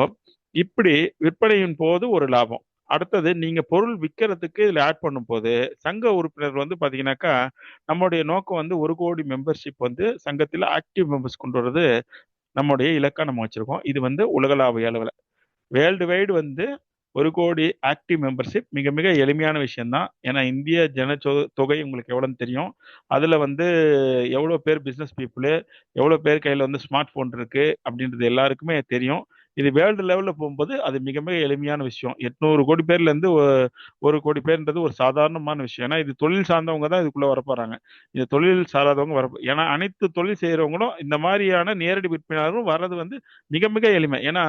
இப்படி விற்பனையின் போது ஒரு லாபம். அடுத்தது நீங்க பொருள் விற்கிறதுக்கு இதுல ஆட் பண்ணும்போது சங்க உறுப்பினர் வந்து பாத்தீங்கன்னாக்கா நம்மளுடைய நோக்கம் வந்து 1 கோடி மெம்பர்ஷிப் வந்து சங்கத்தில் ஆக்டிவ் மெம்பர்ஸ் கொண்டு வர்றது நம்முடைய இலக்கா நம்ம வச்சிருக்கோம். இது வந்து உலகளாவிய அளவில் வேர்ல்டு வைடு வந்து 1 கோடி ஆக்டிவ் மெம்பர்ஷிப் மிக மிக எளிமையான விஷயம்தான். ஏன்னா இந்திய தொகை உங்களுக்கு எவ்வளோன்னு தெரியும். அதில் வந்து எவ்வளோ பேர் பிஸ்னஸ் பீப்புளு, எவ்வளோ பேர் கையில் வந்து ஸ்மார்ட் ஃபோன் இருக்கு அப்படின்றது எல்லாருக்குமே தெரியும். இது வேர்ல்டு லெவலில் போகும்போது அது மிக மிக எளிமையான விஷயம். 800 கோடி பேர்லேருந்து 1 கோடி பேர்ன்றது ஒரு சாதாரணமான விஷயம். ஏன்னா இது தொழில் சார்ந்தவங்க தான் இதுக்குள்ளே வரப்போறாங்க. இது தொழில் சாராதவங்க வர, ஏன்னா அனைத்து தொழில் செய்கிறவங்களும் இந்த மாதிரியான நேரடி விற்பனையாளரும் வர்றது வந்து மிக மிக எளிமை. ஏன்னா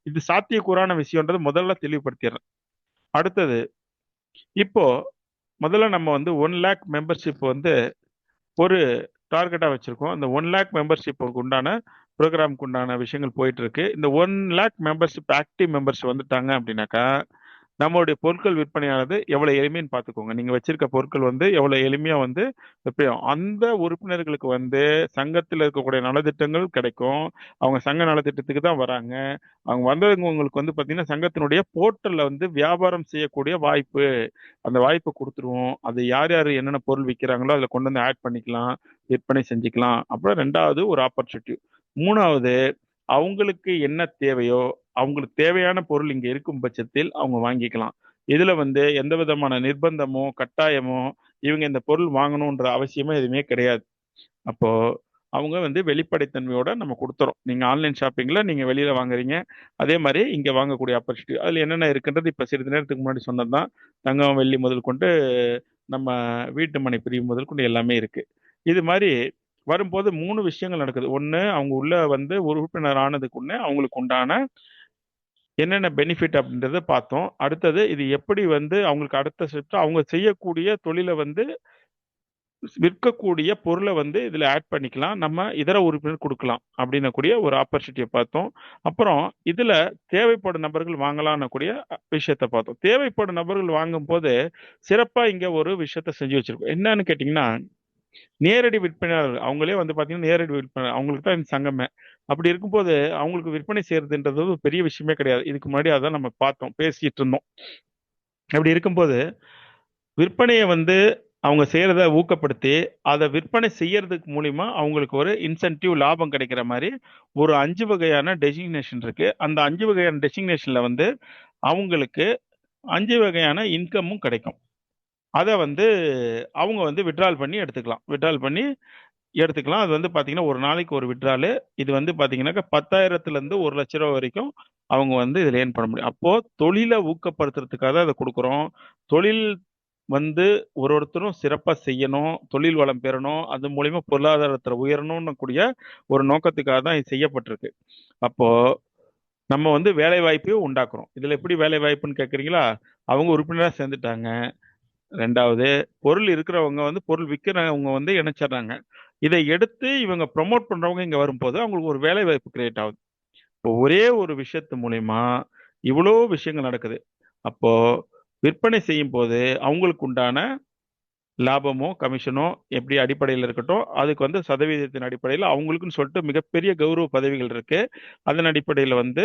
இது சாத்தியக்கூறான விஷயம்ன்றது முதல்ல தெளிவுபடுத்திடுறேன். அடுத்தது இப்போ முதல்ல நம்ம வந்து 1 லேக் மெம்பர்ஷிப் வந்து ஒரு டார்கெட்டா வச்சிருக்கோம். இந்த 1 லேக் மெம்பர்ஷிப்புக்கு உண்டான ப்ரோக்ராமுக்கு உண்டான விஷயங்கள் போயிட்டு இருக்கு. இந்த 1 லேக் மெம்பர்ஷிப் ஆக்டிவ் மெம்பர்ஸ் வந்துட்டாங்க அப்படின்னாக்கா நம்மளுடைய பொருட்கள் விற்பனையானது எவ்வளவு எளிமைன்னு பார்த்துக்கோங்க. நீங்க வச்சிருக்க பொருட்கள் வந்து எவ்வளவு எளிமையா வந்து விற்பனையாகும். அந்த உறுப்பினர்களுக்கு வந்து சங்கத்தில் இருக்கக்கூடிய நலத்திட்டங்கள் கிடைக்கும். அவங்க சங்க நலத்திட்டத்துக்கு தான் வராங்க. அவங்க வந்தவங்களுக்கு வந்து பாத்தீங்கன்னா சங்கத்தினுடைய போர்ட்டல்ல வந்து வியாபாரம் செய்யக்கூடிய வாய்ப்பு, அந்த வாய்ப்பை கொடுத்துருவோம். அது யார் யார் என்னென்ன பொருள் விற்கிறாங்களோ அதில் கொண்டு வந்து ஆட் பண்ணிக்கலாம், விற்பனை செஞ்சுக்கலாம். அப்புறம் ரெண்டாவது ஒரு ஆப்பர்ச்சுனிட்டி. மூணாவது அவங்களுக்கு என்ன தேவையோ அவங்களுக்கு தேவையான பொருள் இங்க இருக்கும் பட்சத்தில் அவங்க வாங்கிக்கலாம். இதுல வந்து எந்த விதமான நிர்பந்தமோ கட்டாயமோ இவங்க இந்த பொருள் வாங்கணும்ன்ற அவசியமே எதுவுமே கிடையாது. அப்போ அவங்க வந்து வெளிப்படைத்தன்மையோட நம்ம கொடுத்துறோம். நீங்க ஆன்லைன் ஷாப்பிங்ல நீங்க வெளியில வாங்குறீங்க, அதே மாதிரி இங்க வாங்கக்கூடிய ஆப்பர்ச்சுனிட்டி அதுல என்னென்ன இருக்குன்றது இப்ப சிறிது நேரத்துக்கு முன்னாடி சொன்னதுதான். தங்கம் வெள்ளி முதல் கொண்டு நம்ம வீட்டு மனை பிரிவு முதல் கொண்டு எல்லாமே இருக்கு. இது மாதிரி வரும்போது மூணு விஷயங்கள் நடக்குது. ஒண்ணு, அவங்க உள்ள வந்து ஒரு உறுப்பினர் ஆனதுக்கு உடனே அவங்களுக்கு உண்டான என்னென்ன பெனிஃபிட் அப்படின்றத பார்த்தோம். அடுத்தது இது எப்படி வந்து அவங்களுக்கு அடுத்த ஸ்டெப் அவங்க செய்யக்கூடிய தொழிலை வந்து விற்கக்கூடிய பொருளை வந்து இதுல ஆட் பண்ணிக்கலாம், நம்ம இதர உறுப்பினர் கொடுக்கலாம் அப்படின்னு கூடிய ஒரு ஆப்பர்ச்சுனிட்டியை பார்த்தோம். அப்புறம் இதுல தேவைப்படும் நபர்கள் வாங்கலாம்னு கூடிய விஷயத்தை பார்த்தோம். தேவைப்படும் நபர்கள் வாங்கும் போது சிறப்பா இங்க ஒரு விஷயத்த செஞ்சு வச்சிருக்கோம். என்னன்னு கேட்டீங்கன்னா, நேரடி விற்பனையாளர் அவங்களே வந்து பாத்தீங்கன்னா நேரடி விற்பனை அவங்களுக்கு தான் இந்த சங்கமே. அப்படி இருக்கும்போது அவங்களுக்கு விற்பனை செய்யறதுன்றது ஒரு பெரிய விஷயமே கிடையாது. இதுக்கு முன்னாடி அதான் நம்ம பார்த்தோம், பேசிட்டு இருந்தோம். அப்படி இருக்கும்போது விற்பனையை வந்து அவங்க செய்யறத ஊக்கப்படுத்தி அதை விற்பனை செய்யறதுக்கு மூலியமா அவங்களுக்கு ஒரு இன்சென்டிவ் லாபம் கிடைக்கிற மாதிரி ஒரு 5 வகையான டெசிக்னேஷன் இருக்கு. அந்த 5 வகையான டெசிக்னேஷன்ல வந்து அவங்களுக்கு 5 வகையான இன்கமும் கிடைக்கும். அதை வந்து அவங்க வந்து விட்ரால் பண்ணி எடுத்துக்கலாம், அது வந்து பாத்தீங்கன்னா ஒரு நாளைக்கு ஒரு விட்ரால். இது வந்து பாத்தீங்கன்னாக்கா 10,000 இருந்து 1 லட்ச ரூபா வரைக்கும் அவங்க வந்து இதுல ஏர்ன் பண்ண முடியும். அப்போ தொழிலை ஊக்கப்படுத்துறதுக்காக தான் அதை கொடுக்குறோம். தொழில் வந்து ஒருத்தரும் சிறப்பா செய்யணும், தொழில் வளம் பெறணும், அது மூலியமா பொருளாதாரத்துல உயரணும்னு கூடிய ஒரு நோக்கத்துக்காக தான் இது செய்யப்பட்டிருக்கு. அப்போ நம்ம வந்து வேலை வாய்ப்பையும் உண்டாக்குறோம். இதுல எப்படி வேலை வாய்ப்புன்னு கேக்குறீங்களா? அவங்க உறுப்பினரா சேர்ந்துட்டாங்க. ரெண்டாவது, பொருள் இருக்கிறவங்க வந்து பொருள் விற்கிறவங்க வந்து இணைச்சிடுறாங்க. இதை எடுத்து இவங்க ப்ரொமோட் பண்றவங்க இங்க வரும்போது அவங்களுக்கு ஒரு வேலை வாய்ப்பு கிரியேட் ஆகுது. இப்போ ஒரே ஒரு விஷயத்து மூலியமா இவ்வளோ விஷயங்கள் நடக்குது. அப்போ விற்பனை செய்யும் போது அவங்களுக்கு உண்டான லாபமோ கமிஷனோ எப்படி அடிப்படையில் இருக்கட்டும், அதுக்கு வந்து சதவீதத்தின் அடிப்படையில் அவங்களுக்குன்னு சொல்லிட்டு மிகப்பெரிய கௌரவ பதவிகள் இருக்கு. அதன் அடிப்படையில் வந்து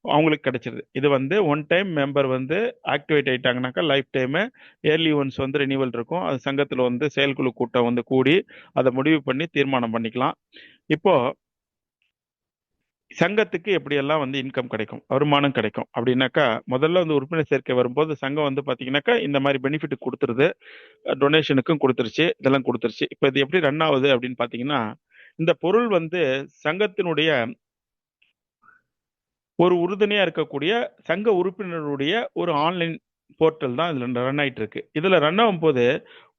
அவங்களுக்கு கிடைச்சிருது. இது வந்து ஒன் டைம் மெம்பர் வந்து ஆக்டிவேட் ஆயிட்டாங்கனாக்கா லைஃப் டைம் இயர்லி ஒன்ஸ் வந்து ரினிவல் இருக்கும். அது சங்கத்தில் வந்து செயற்குழு கூட்டம் வந்து கூடி அதை முடிவு பண்ணி தீர்மானம் பண்ணிக்கலாம். இப்போ சங்கத்துக்கு எப்படியெல்லாம் வந்து இன்கம் கிடைக்கும், வருமானம் கிடைக்கும் அப்படின்னாக்கா, முதல்ல வந்து உறுப்பினர் சேர்க்கை வரும்போது சங்கம் வந்து பாத்தீங்கன்னாக்கா இந்த மாதிரி பெனிஃபிட் கொடுத்துருது. டொனேஷனுக்கும் கொடுத்துருச்சு, இதெல்லாம் கொடுத்துருச்சு. இப்போ இது எப்படி ரன் ஆகுது அப்படின்னு பாத்தீங்கன்னா, இந்த பொருள் வந்து சங்கத்தினுடைய ஒரு உறுதுணையா இருக்கக்கூடிய சங்க உறுப்பினருடைய ஒரு ஆன்லைன் போர்ட்டல் தான் இதுல ரன் ஆயிட்டு இருக்கு. இதுல ரன் ஆகும்போது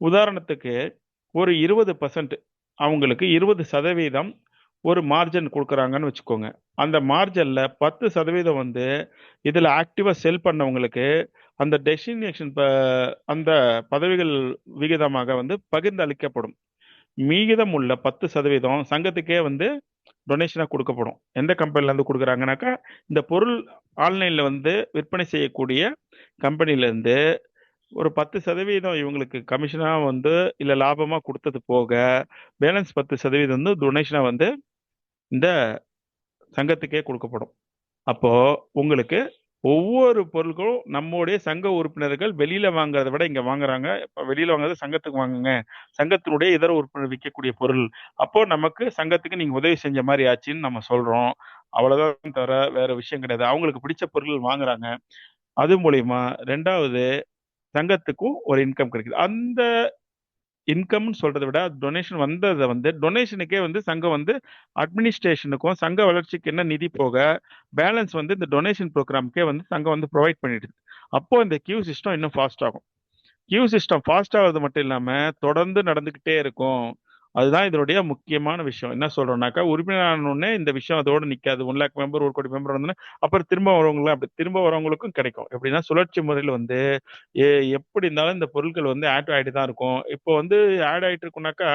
உதாரணத்துக்கு ஒரு 20% அவங்களுக்கு 20% ஒரு மார்ஜின் கொடுக்குறாங்கன்னு வச்சுக்கோங்க. அந்த மார்ஜின்ல 10% வந்து இதுல ஆக்டிவா செல் பண்ணவங்களுக்கு அந்த டெஸ்டினேஷன் அந்த பதவிகள் விகிதமாக வந்து பகிர்ந்து அளிக்கப்படும். மீதம் உள்ள 10% சங்கத்துக்கே வந்து டொனேஷனா கொடுக்கப்படும். எந்த கம்பெனில இருந்து கொடுக்குறாங்கனாக்கா, இந்த பொருள் ஆன்லைன்ல வந்து விற்பனை செய்யக்கூடிய கம்பெனில இருந்து ஒரு 10% இவங்களுக்கு கமிஷனா வந்து இல்ல லாபமா கொடுத்தது போக பேலன்ஸ் 10% வந்து டொனேஷனா வந்து இந்த சங்கத்துக்கே கொடுக்கப்படும். அப்போ உங்களுக்கு ஒவ்வொரு பொருட்களும் நம்முடைய சங்க உறுப்பினர்கள் வெளியில வாங்குறதை விட இங்க வாங்குறாங்க. இப்ப வெளியில வாங்குறது சங்கத்துக்கு வாங்குங்க, சங்கத்தினுடைய இதர உறுப்பினர் விற்கக்கூடிய பொருள். அப்போ நமக்கு சங்கத்துக்கு நீங்க உதவி செஞ்ச மாதிரி ஆச்சுன்னு நம்ம சொல்றோம். அவ்வளவுதான், தவிர வேற விஷயம் கிடையாது. அவங்களுக்கு பிடிச்ச பொருட்கள் வாங்குறாங்க. அது மூலியமா ரெண்டாவது சங்கத்துக்கும் ஒரு இன்கம் கிடைக்குது. அந்த இன்கம்னு சொல்றதை விட டொனேஷன் வந்ததை வந்து டொனேஷனுக்கே வந்து சங்கம் வந்து அட்மினிஸ்ட்ரேஷனுக்கும் சங்க வளர்ச்சிக்கு என்ன நிதி போக பேலன்ஸ் வந்து இந்த டொனேஷன் ப்ரோக்ராம்க்கே வந்து சங்கம் வந்து ப்ரொவைட் பண்ணிடுது. அப்போ இந்த கியூ சிஸ்டம் இன்னும் ஃபாஸ்ட் ஆகும். கியூ சிஸ்டம் ஃபாஸ்ட் ஆகிறது மட்டும் இல்லாம தொடர்ந்து நடந்துகிட்டே இருக்கும். அதுதான் இதனுடைய முக்கியமான விஷயம். என்ன சொல்றோம்னாக்கா, உறுப்பினர் உடனே இந்த விஷயம் அதோட நிக்காது. 1 லேக் மெம்பர், 1 கோடி மெம்பர் வந்து அப்புறம் திரும்ப வரவங்களும் அப்படி திரும்ப வரவங்களுக்கும் கிடைக்கும். எப்படின்னா சுழற்சி முறையில் வந்து எப்படி இருந்தாலும் இந்த பொருட்கள் வந்து ஆட் ஆகிட்டு தான் இருக்கும். இப்போ வந்து ஆட் ஆகிட்டு இருக்குனாக்கா,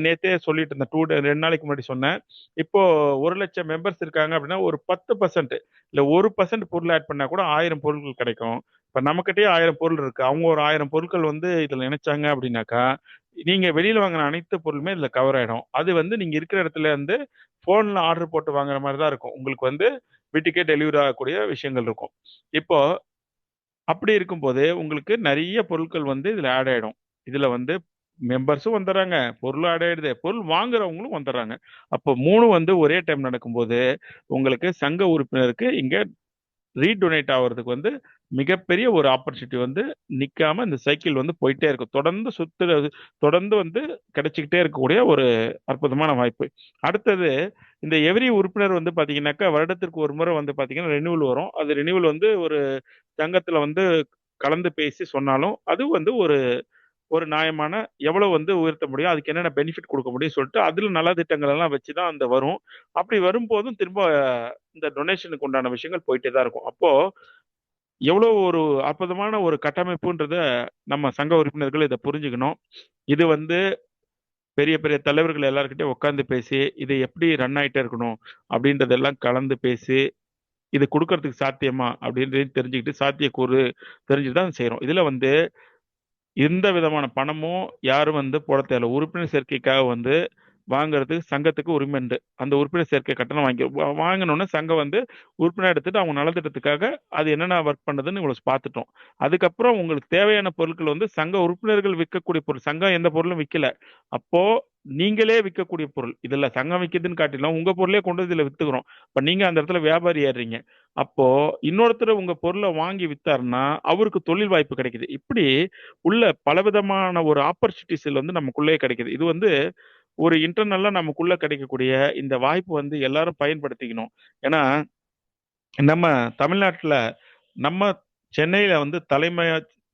நேத்தே சொல்லிட்டு இருந்தேன், 2 நாளைக்கு முன்னாடி சொன்னேன். இப்போ 1 லட்சம் மெம்பர்ஸ் இருக்காங்க அப்படின்னா ஒரு 10% இல்ல 1% பொருள் ஆட் பண்ணா கூட 1000 பொருட்கள் கிடைக்கும். இப்ப நம்மகிட்டயே 1000 பொருள் இருக்கு. அவங்க ஒரு 1000 பொருட்கள் வந்து இதுல நினைச்சாங்க அப்படின்னாக்கா, நீங்க வெளியில வாங்கின அனைத்து பொருளுமே இதுல கவர் ஆயிடும். அது வந்து நீங்க இருக்கிற இடத்துல இருந்து போன்ல ஆர்டர் போட்டு வாங்குற மாதிரி தான் இருக்கும். உங்களுக்கு வந்து வீட்டுக்கே டெலிவரி ஆகக்கூடிய விஷயங்கள் இருக்கும். இப்போ அப்படி இருக்கும்போது உங்களுக்கு நிறைய பொருட்கள் வந்து இதுல ஆட் ஆயிடும். இதுல வந்து மெம்பர்ஸும் வந்துடுறாங்க, பொருளும் ஆட் ஆயிடுது, பொருள் வாங்குறவங்களும் வந்துடுறாங்க. அப்போ 3 வந்து ஒரே டைம் நடக்கும்போது உங்களுக்கு சங்க உறுப்பினருக்கு இங்க ரீடொனேட் ஆகிறதுக்கு வந்து மிகப்பெரிய ஒரு ஆப்பர்ச்சுனிட்டி வந்து நிக்காம இந்த சைக்கிள் வந்து போயிட்டே இருக்கும். தொடர்ந்து தொடர்ந்து வந்து கிடைச்சிக்கிட்டே இருக்கக்கூடிய ஒரு அற்புதமான வாய்ப்பு. அடுத்தது இந்த எவ்ரி உறுப்பினர் வந்து பாத்தீங்கன்னாக்கா வருடத்திற்கு ஒரு முறை வந்து பாத்தீங்கன்னா ரெனியூவல் வரும். அது ரெனியூவல் வந்து ஒரு சங்கத்துல வந்து கலந்து பேசி சொன்னாலும் அது வந்து ஒரு ஒரு நியாயமான எவ்வளவு வந்து உயர்த்த முடியும், அதுக்கு என்னென்ன பெனிஃபிட் கொடுக்க முடியும் சொல்லிட்டு அதுல நல்ல திட்டங்கள் எல்லாம் வச்சுதான் அந்த வரும். அப்படி வரும்போதும் திரும்ப இந்த டொனேஷனுக்கு உண்டான விஷயங்கள் போயிட்டே தான் இருக்கும். அப்போ எவ்வளவு ஒரு அற்புதமான ஒரு கட்டமைப்புன்றத நம்ம சங்க உறுப்பினர்கள் இதை புரிஞ்சுக்கணும். இது வந்து பெரிய பெரிய தலைவர்கள் எல்லார்கிட்டயும் உட்கார்ந்து பேசி இது எப்படி ரன் ஆயிட்டே இருக்கணும் அப்படின்றதெல்லாம் கலந்து பேசி இது கொடுக்கறதுக்கு சாத்தியமா அப்படின்றது தெரிஞ்சுக்கிட்டு சாத்தியக்கூறு தெரிஞ்சுட்டு தான் செய்யறோம். இதுல வந்து எந்த விதமான பணமும் யாரும் வந்து போட தேவையில்ல. உறுப்பினர் சேர்க்கைக்காக வந்து வாங்குறதுக்கு சங்கத்துக்கு உரிமை உண்டு. அந்த உறுப்பினர் சேர்க்கை கட்டணம் வாங்கினோடனே சங்கம் வந்து உறுப்பினர் எடுத்துட்டு அவங்க நலத்திட்டத்துக்காக அது என்னென்ன ஒர்க் பண்ணுதுன்னு உங்களுக்கு பார்த்துட்டோம். அதுக்கப்புறம் உங்களுக்கு தேவையான பொருட்கள் வந்து சங்க உறுப்பினர்கள் விற்கக்கூடிய பொருள். சங்கம் எந்த பொருளும் விற்கல. அப்போ நீங்களே விற்கக்கூடிய பொருள் இதுல சங்கம் விற்கிதுன்னு காட்டிலும் உங்க பொருளே கொண்டு வந்து இதுல வித்துக்கிறோம். இப்ப நீங்க அந்த இடத்துல வியாபாரி ஏறுறீங்க. அப்போ இன்னொருத்தர் உங்க பொருளை வாங்கி வித்தாருன்னா அவருக்கு தொழில் வாய்ப்பு கிடைக்குது. இப்படி உள்ள பலவிதமான ஒரு ஆப்பர்ச்சுனிட்டிஸ் வந்து நமக்குள்ளே கிடைக்குது. இது வந்து ஒரு இன்டர்னலா நமக்குள்ள கிடைக்கக்கூடிய இந்த வாய்ப்பு வந்து எல்லாரும் பயன்படுத்திக்கணும். ஏன்னா நம்ம தமிழ்நாட்டுல நம்ம சென்னையில வந்து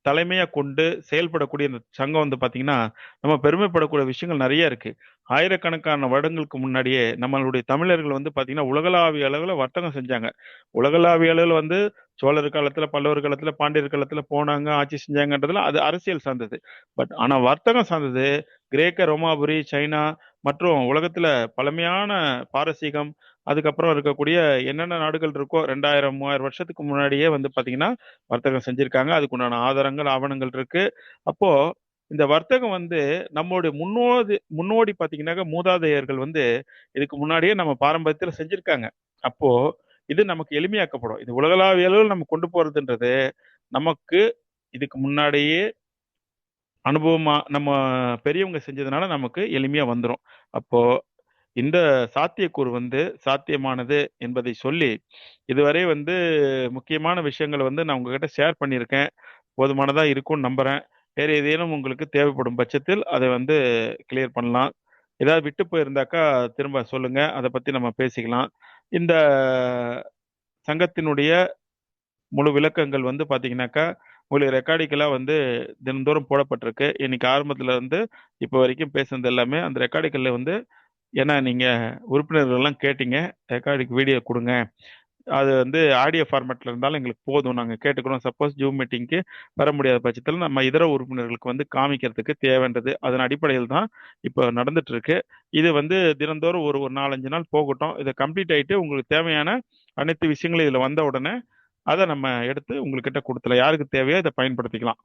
தலைமையா கொண்டு செயல்படக்கூடிய இந்த சங்கம் வந்து பாத்தீங்கன்னா நம்ம பெருமைப்படக்கூடிய விஷயங்கள் நிறைய இருக்கு. ஆயிரக்கணக்கான வருடங்களுக்கு முன்னாடியே நம்மளுடைய தமிழர்கள் வந்து பாத்தீங்கன்னா உலகளாவிய அளவுல வர்த்தகம் செஞ்சாங்க. உலகளாவிய அளவுல வந்து சோழர் காலத்துல, பல்லவர் காலத்துல, பாண்டியர் காலத்துல போனாங்க, ஆட்சி செஞ்சாங்கன்றதுல அது அரசியல் சார்ந்தது. பட் ஆனா வர்த்தகம் சார்ந்தது கிரேக்க, ரோமாபுரி, சைனா மற்றும் உலகத்துல பழமையான பாரசீகம், அதுக்கப்புறம் இருக்கக்கூடிய என்னென்ன நாடுகள் இருக்கோ 2000 3000 வருஷத்துக்கு முன்னாடியே வந்து பாத்தீங்கன்னா வர்த்தகம் செஞ்சிருக்காங்க. அதுக்குண்டான ஆதாரங்கள் ஆவணங்கள் இருக்கு. அப்போ இந்த வர்த்தகம் வந்து நம்மளுடைய முன்னோடி பாத்தீங்கன்னாக்க மூதாதையர்கள் வந்து இதுக்கு முன்னாடியே நம்ம பாரம்பரியத்துல செஞ்சிருக்காங்க. அப்போ இது நமக்கு எளிமையாக்கப்படும். இது உலகளாவிய அளவில் நம்ம கொண்டு போறதுன்றது நமக்கு இதுக்கு முன்னாடியே அனுபவமா நம்ம பெரியவங்க செஞ்சதுனால நமக்கு எளிமையா வந்துரும். அப்போ இந்த சாத்தியக்கூறு வந்து சாத்தியமானது என்பதை சொல்லி இதுவரை வந்து முக்கியமான விஷயங்களை வந்து நான் உங்ககிட்ட ஷேர் பண்ணியிருக்கேன். போதுமானதா இருக்கும்னு நம்புறேன். வேற ஏதேனும் உங்களுக்கு தேவைப்படும் பட்சத்தில் அதை வந்து கிளியர் பண்ணலாம். ஏதாவது விட்டு போயிருந்தாக்கா திரும்ப சொல்லுங்க, அதை பத்தி நம்ம பேசிக்கலாம். இந்த சங்கத்தினுடைய முழு விளக்கங்கள் வந்து பாத்தீங்கன்னாக்கா உங்களுக்கு ரெக்கார்டிக்கலா வந்து தினந்தோறும் போடப்பட்டிருக்கு. இன்னைக்கு ஆரம்பத்துல இருந்து இப்போ வரைக்கும் பேசுனது எல்லாமே அந்த ரெக்கார்டிக்கல்ல வந்து, ஏன்னா நீங்க உறுப்பினர்கள் எல்லாம் கேட்டீங்க ரெக்கார்டிக் வீடியோ கொடுங்க, அது வந்து ஆடியோ ஃபார்மேட்ல இருந்தாலும் எங்களுக்கு போதும், நாங்க கேட்டுக்கிறோம். சப்போஸ் ஜூம் மீட்டிங்க்கு வர முடியாத பட்சத்தில் நம்ம இதர உறுப்பினர்களுக்கு வந்து காமிக்கிறதுக்கு தேவைன்றது அதன் அடிப்படையில் தான் இப்போ நடந்துட்டு இருக்கு. இது வந்து தினந்தோறும் ஒரு ஒரு 4-5 நாள் போகட்டும். இதை கம்ப்ளீட் ஆயிட்டு உங்களுக்கு தேவையான அனைத்து விஷயங்களும் இதுல வந்த உடனே அதை நம்ம எடுத்து உங்ககிட்ட கொடுத்துல யாருக்கு தேவையோ இதை பயன்படுத்திக்கலாம்.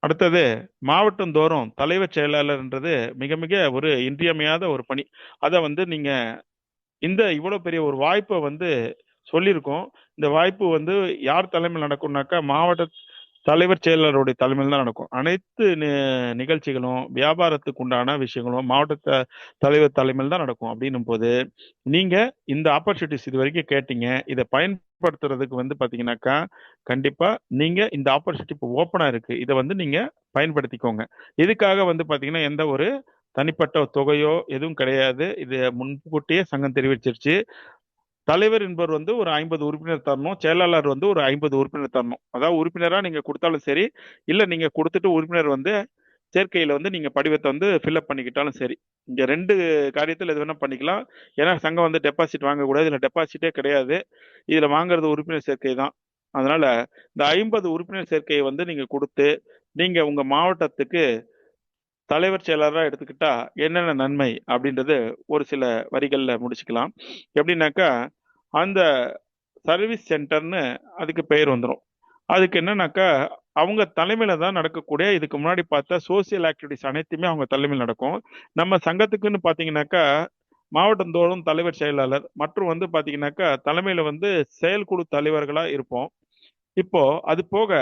அடுத்தது மாவட்டம் தோறும் தலைவர் செயலாளர்ன்றது மிக மிக ஒரு இன்றியமையாத ஒரு பணி. அதை வந்து நீங்க இந்த இவ்வளவு பெரிய ஒரு வாய்ப்பை வந்து சொல்லியிருக்கோம். இந்த வாய்ப்பு வந்து யார் தலைமையில் நடக்கும்னாக்கா மாவட்ட தலைவர் செயலருடைய தலைமையில் தான் நடக்கும். அனைத்து நிகழ்ச்சிகளும் வியாபாரத்துக்கு உண்டான விஷயங்களும் மாவட்ட தலைவர் தலைமையில் தான் நடக்கும். அப்படின்னும் போது நீங்க இந்த ஆப்பர்ச்சுனிட்டிஸ் இது வரைக்கும் கேட்டீங்க, இதை பயன்படுத்துறதுக்கு வந்து பாத்தீங்கன்னாக்கா கண்டிப்பா நீங்க இந்த ஆப்பர்ச்சுனிட்டி இப்போ ஓப்பனா இருக்கு, இதை வந்து நீங்க பயன்படுத்திக்கோங்க. இதுக்காக வந்து பாத்தீங்கன்னா எந்த ஒரு தனிப்பட்ட தொகையோ எதுவும் கிடையாது. இது முன்கூட்டியே சங்கம் தெரிவிச்சிருச்சு. தலைவர் என்பவர் வந்து ஒரு 50 உறுப்பினர் தரணும், செயலாளர் வந்து ஒரு 50 உறுப்பினர் தரணும். அதாவது உறுப்பினரா நீங்க கொடுத்தாலும் சரி, இல்ல நீங்க கொடுத்துட்டு உறுப்பினர் வந்து சேர்க்கையில வந்து நீங்க படிவத்தை வந்து ஃபில்அப் பண்ணிக்கிட்டாலும் சரி. இங்க 2 காரியத்தில் எது வேணா பண்ணிக்கலாம். ஏன்னா சங்கம் வந்து டெபாசிட் வாங்கக்கூடாது, இதுல டெபாசிட்டே கிடையாது. இதுல வாங்குறது உறுப்பினர் சேர்க்கை தான். அதனால இந்த 50 உறுப்பினர் சேர்க்கையை வந்து நீங்க கொடுத்து நீங்க உங்க மாவட்டத்துக்கு தலைவர் செயலராக எடுத்துக்கிட்டா என்னென்ன நன்மை அப்படின்றது ஒரு சில வரிகள்ல முடிச்சுக்கலாம். எப்படின்னாக்கா அந்த சர்வீஸ் சென்டர்னு அதுக்கு பெயர் வந்துடும். அதுக்கு என்னன்னாக்கா அவங்க தலைமையில தான் நடக்கக்கூடிய இதுக்கு முன்னாடி பார்த்தா சோசியல் ஆக்டிவிட்டிஸ் அனைத்துமே அவங்க தலைமையில் நடக்கும். நம்ம சங்கத்துக்குன்னு பாத்தீங்கன்னாக்கா மாவட்டந்தோறும் தலைவர் செயலாளர் மற்றும் வந்து பாத்தீங்கன்னாக்கா தலைமையில வந்து செயற்குழு தலைவர்களா இருப்போம். இப்போ அது போக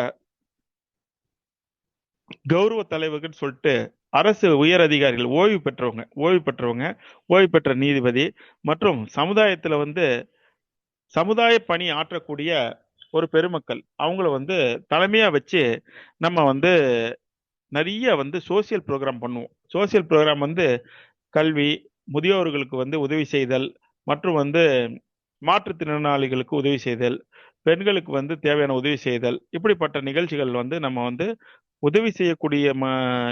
கௌரவ தலைவர்கள் சொல்லிட்டு அரசு உயர் அதிகாரிகள் ஓய்வு பெற்ற நீதிபதி மற்றும் சமுதாயத்துல வந்து சமுதாய பணி ஆற்றக்கூடிய ஒரு பெருமக்கள் அவங்கள வந்து தலைமையா வச்சு நம்ம வந்து நிறைய வந்து சோசியல் ப்ரோக்ராம் பண்ணுவோம். சோசியல் ப்ரோக்ராம் வந்து கல்வி, முதியோர்களுக்கு வந்து உதவி செய்தல், மற்றும் வந்து மாற்றுத்திறனாளிகளுக்கு உதவி செய்தல், பெண்களுக்கு வந்து தேவையான உதவி செய்தல், இப்படிப்பட்ட நிகழ்ச்சிகள் வந்து நம்ம வந்து உதவி செய்யக்கூடிய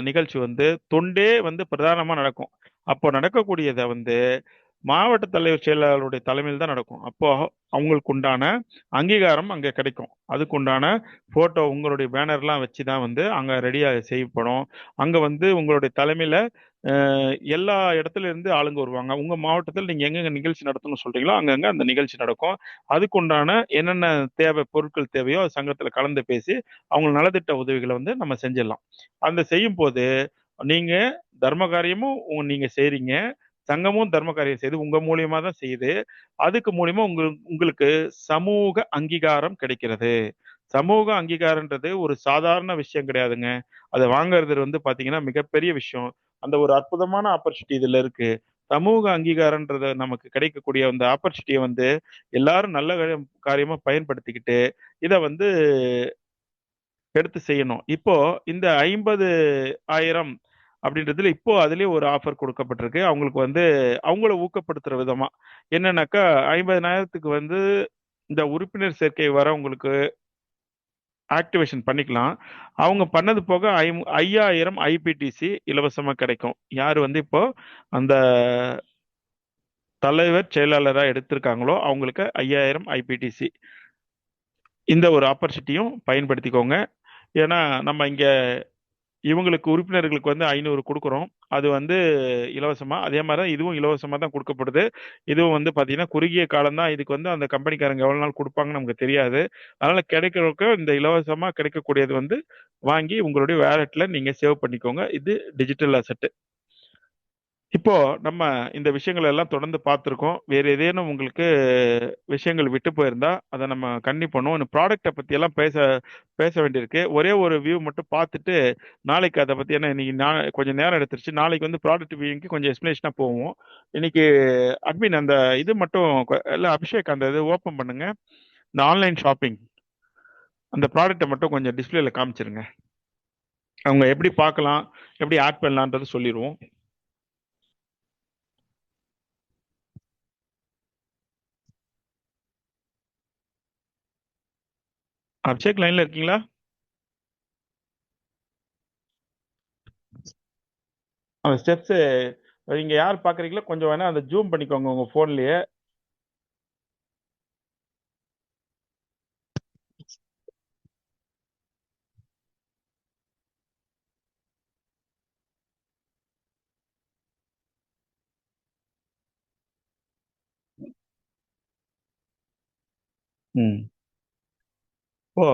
நிகழ்ச்சி வந்து தொண்டே வந்து பிரதானமா நடக்கும். அப்போ நடக்கக்கூடியதை வந்து மாவட்ட தலைவர் செயலாளருடைய தலைமையில் தான் நடக்கும். அப்போ அவங்களுக்கு உண்டான அங்கீகாரம் அங்க கிடைக்கும். அதுக்கு உண்டான போட்டோ உங்களுடைய பேனர்லாம் வச்சு தான் வந்து அங்க ரெடியாக செய்யப்படும். அங்க வந்து உங்களுடைய தலைமையில எல்லா இடத்துல இருந்து ஆளுங்க வருவாங்க. உங்க மாவட்டத்தில் நீங்க எங்கெங்க நிகழ்ச்சி நடத்தணும்னு சொல்றீங்களோ அங்கங்க அந்த நிகழ்ச்சி நடக்கும். அதுக்கு உண்டான என்னென்ன தேவை பொருட்கள் தேவையோ அது சங்கத்துல கலந்து பேசி அவங்க நலத்திட்ட உதவிகளை வந்து நம்ம செஞ்சிடலாம். அந்த செய்யும் போது நீங்க தர்ம காரியமும் நீங்க செய்றீங்க, சங்கமும் தர்ம காரியம் செய்து உங்க மூலியமா தான் செய்யுது. அதுக்கு மூலியமா உங்களுக்கு சமூக அங்கீகாரம் கிடைக்கிறது. சமூக அங்கீகாரன்றது ஒரு சாதாரண விஷயம் கிடையாதுங்க. அதை வாங்குறது வந்து பாத்தீங்கன்னா மிகப்பெரிய விஷயம். அந்த ஒரு அற்புதமான ஆப்பர்ச்சுனிட்டி இதுல இருக்கு. சமூக அங்கீகாரம்ன்றத நமக்கு கிடைக்கக்கூடிய அந்த ஆப்பர்ச்சுனிட்டியை வந்து எல்லாரும் நல்ல காரியமா பயன்படுத்திக்கிட்டு இதை வந்து எடுத்து செய்யணும். இப்போ இந்த 50,000 அப்படின்றதுல இப்போ அதுலயே ஒரு ஆஃபர் கொடுக்கப்பட்டிருக்கு. அவங்களுக்கு வந்து அவங்கள ஊக்கப்படுத்துற விதமா என்னன்னாக்கா 50,000க்கு வந்து இந்த உறுப்பினர் சேர்க்கை வரவங்களுக்கு ஆக்டிவேஷன் பண்ணிக்கலாம். அவங்க பண்ணது போக 5,000 ஐபிடிசி இலவசமா கிடைக்கும். யார் வந்து இப்போ அந்த தலைவர் செயலாளரா எடுத்திருக்காங்களோ அவங்களுக்கு 5,000 ஐபிடிசி. இந்த ஒரு ஆப்பர்ச்சுனிட்டியும் பயன்படுத்திக்கோங்க. ஏன்னா நம்ம இங்க இவங்களுக்கு உறுப்பினர்களுக்கு வந்து 500 கொடுக்குறோம். அது வந்து இலவசமா. அதே மாதிரி தான் இதுவும் இலவசமா தான் கொடுக்கப்படுது. இதுவும் வந்து பாத்தீங்கன்னா குறுகிய காலம் தான். இதுக்கு வந்து அந்த கம்பெனிக்காரங்க எவ்வளவு நாள் கொடுப்பாங்கன்னு நமக்கு தெரியாது. அதனால கிடைக்கிறவங்க இந்த இலவசமா கிடைக்கக்கூடியது வந்து வாங்கி உங்களுடைய வேலெட்ல நீங்க சேவ் பண்ணிக்கோங்க. இது டிஜிட்டல் அசெட். இப்போ நம்ம இந்த விஷயங்கள் எல்லாம் தொடர்ந்து பார்த்துருக்கோம். வேற ஏதேனும் உங்களுக்கு விஷயங்கள் விட்டு போயிருந்தா அதை நம்ம கண்டிப்பா இந்த ப்ராடக்ட்டை பத்தி எல்லாம் பேச பேச வேண்டியிருக்கு. ஒரே ஒரு வியூ மட்டும் பார்த்துட்டு நாளைக்கு அதை பத்தி, ஏன்னா இன்னைக்கு கொஞ்சம் நேரம் எடுத்துருச்சு. நாளைக்கு வந்து ப்ராடக்ட் வியூக்கு கொஞ்சம் எக்ஸ்பிளேஷனா போவோம். இன்னைக்கு அட்மின் அந்த இது மட்டும் இல்ல அபிஷேக் அந்த இது ஓபன் பண்ணுங்க. இந்த ஆன்லைன் ஷாப்பிங் அந்த ப்ராடக்ட்டை மட்டும் கொஞ்சம் டிஸ்பிளேல காமிச்சிருங்க. அவங்க எப்படி பார்க்கலாம், எப்படி ஆட் பண்ணலான்றது சொல்லிடுவோம். அபிஷேக் லைன்ல இருக்கீங்களா? அந்த ஸ்டெப்ஸ் நீங்க யார் பாக்குறீங்களோ கொஞ்சம் வேணா அந்த ஜூம் பண்ணிக்கோங்க உங்க போன்லயே. ம். இப்போ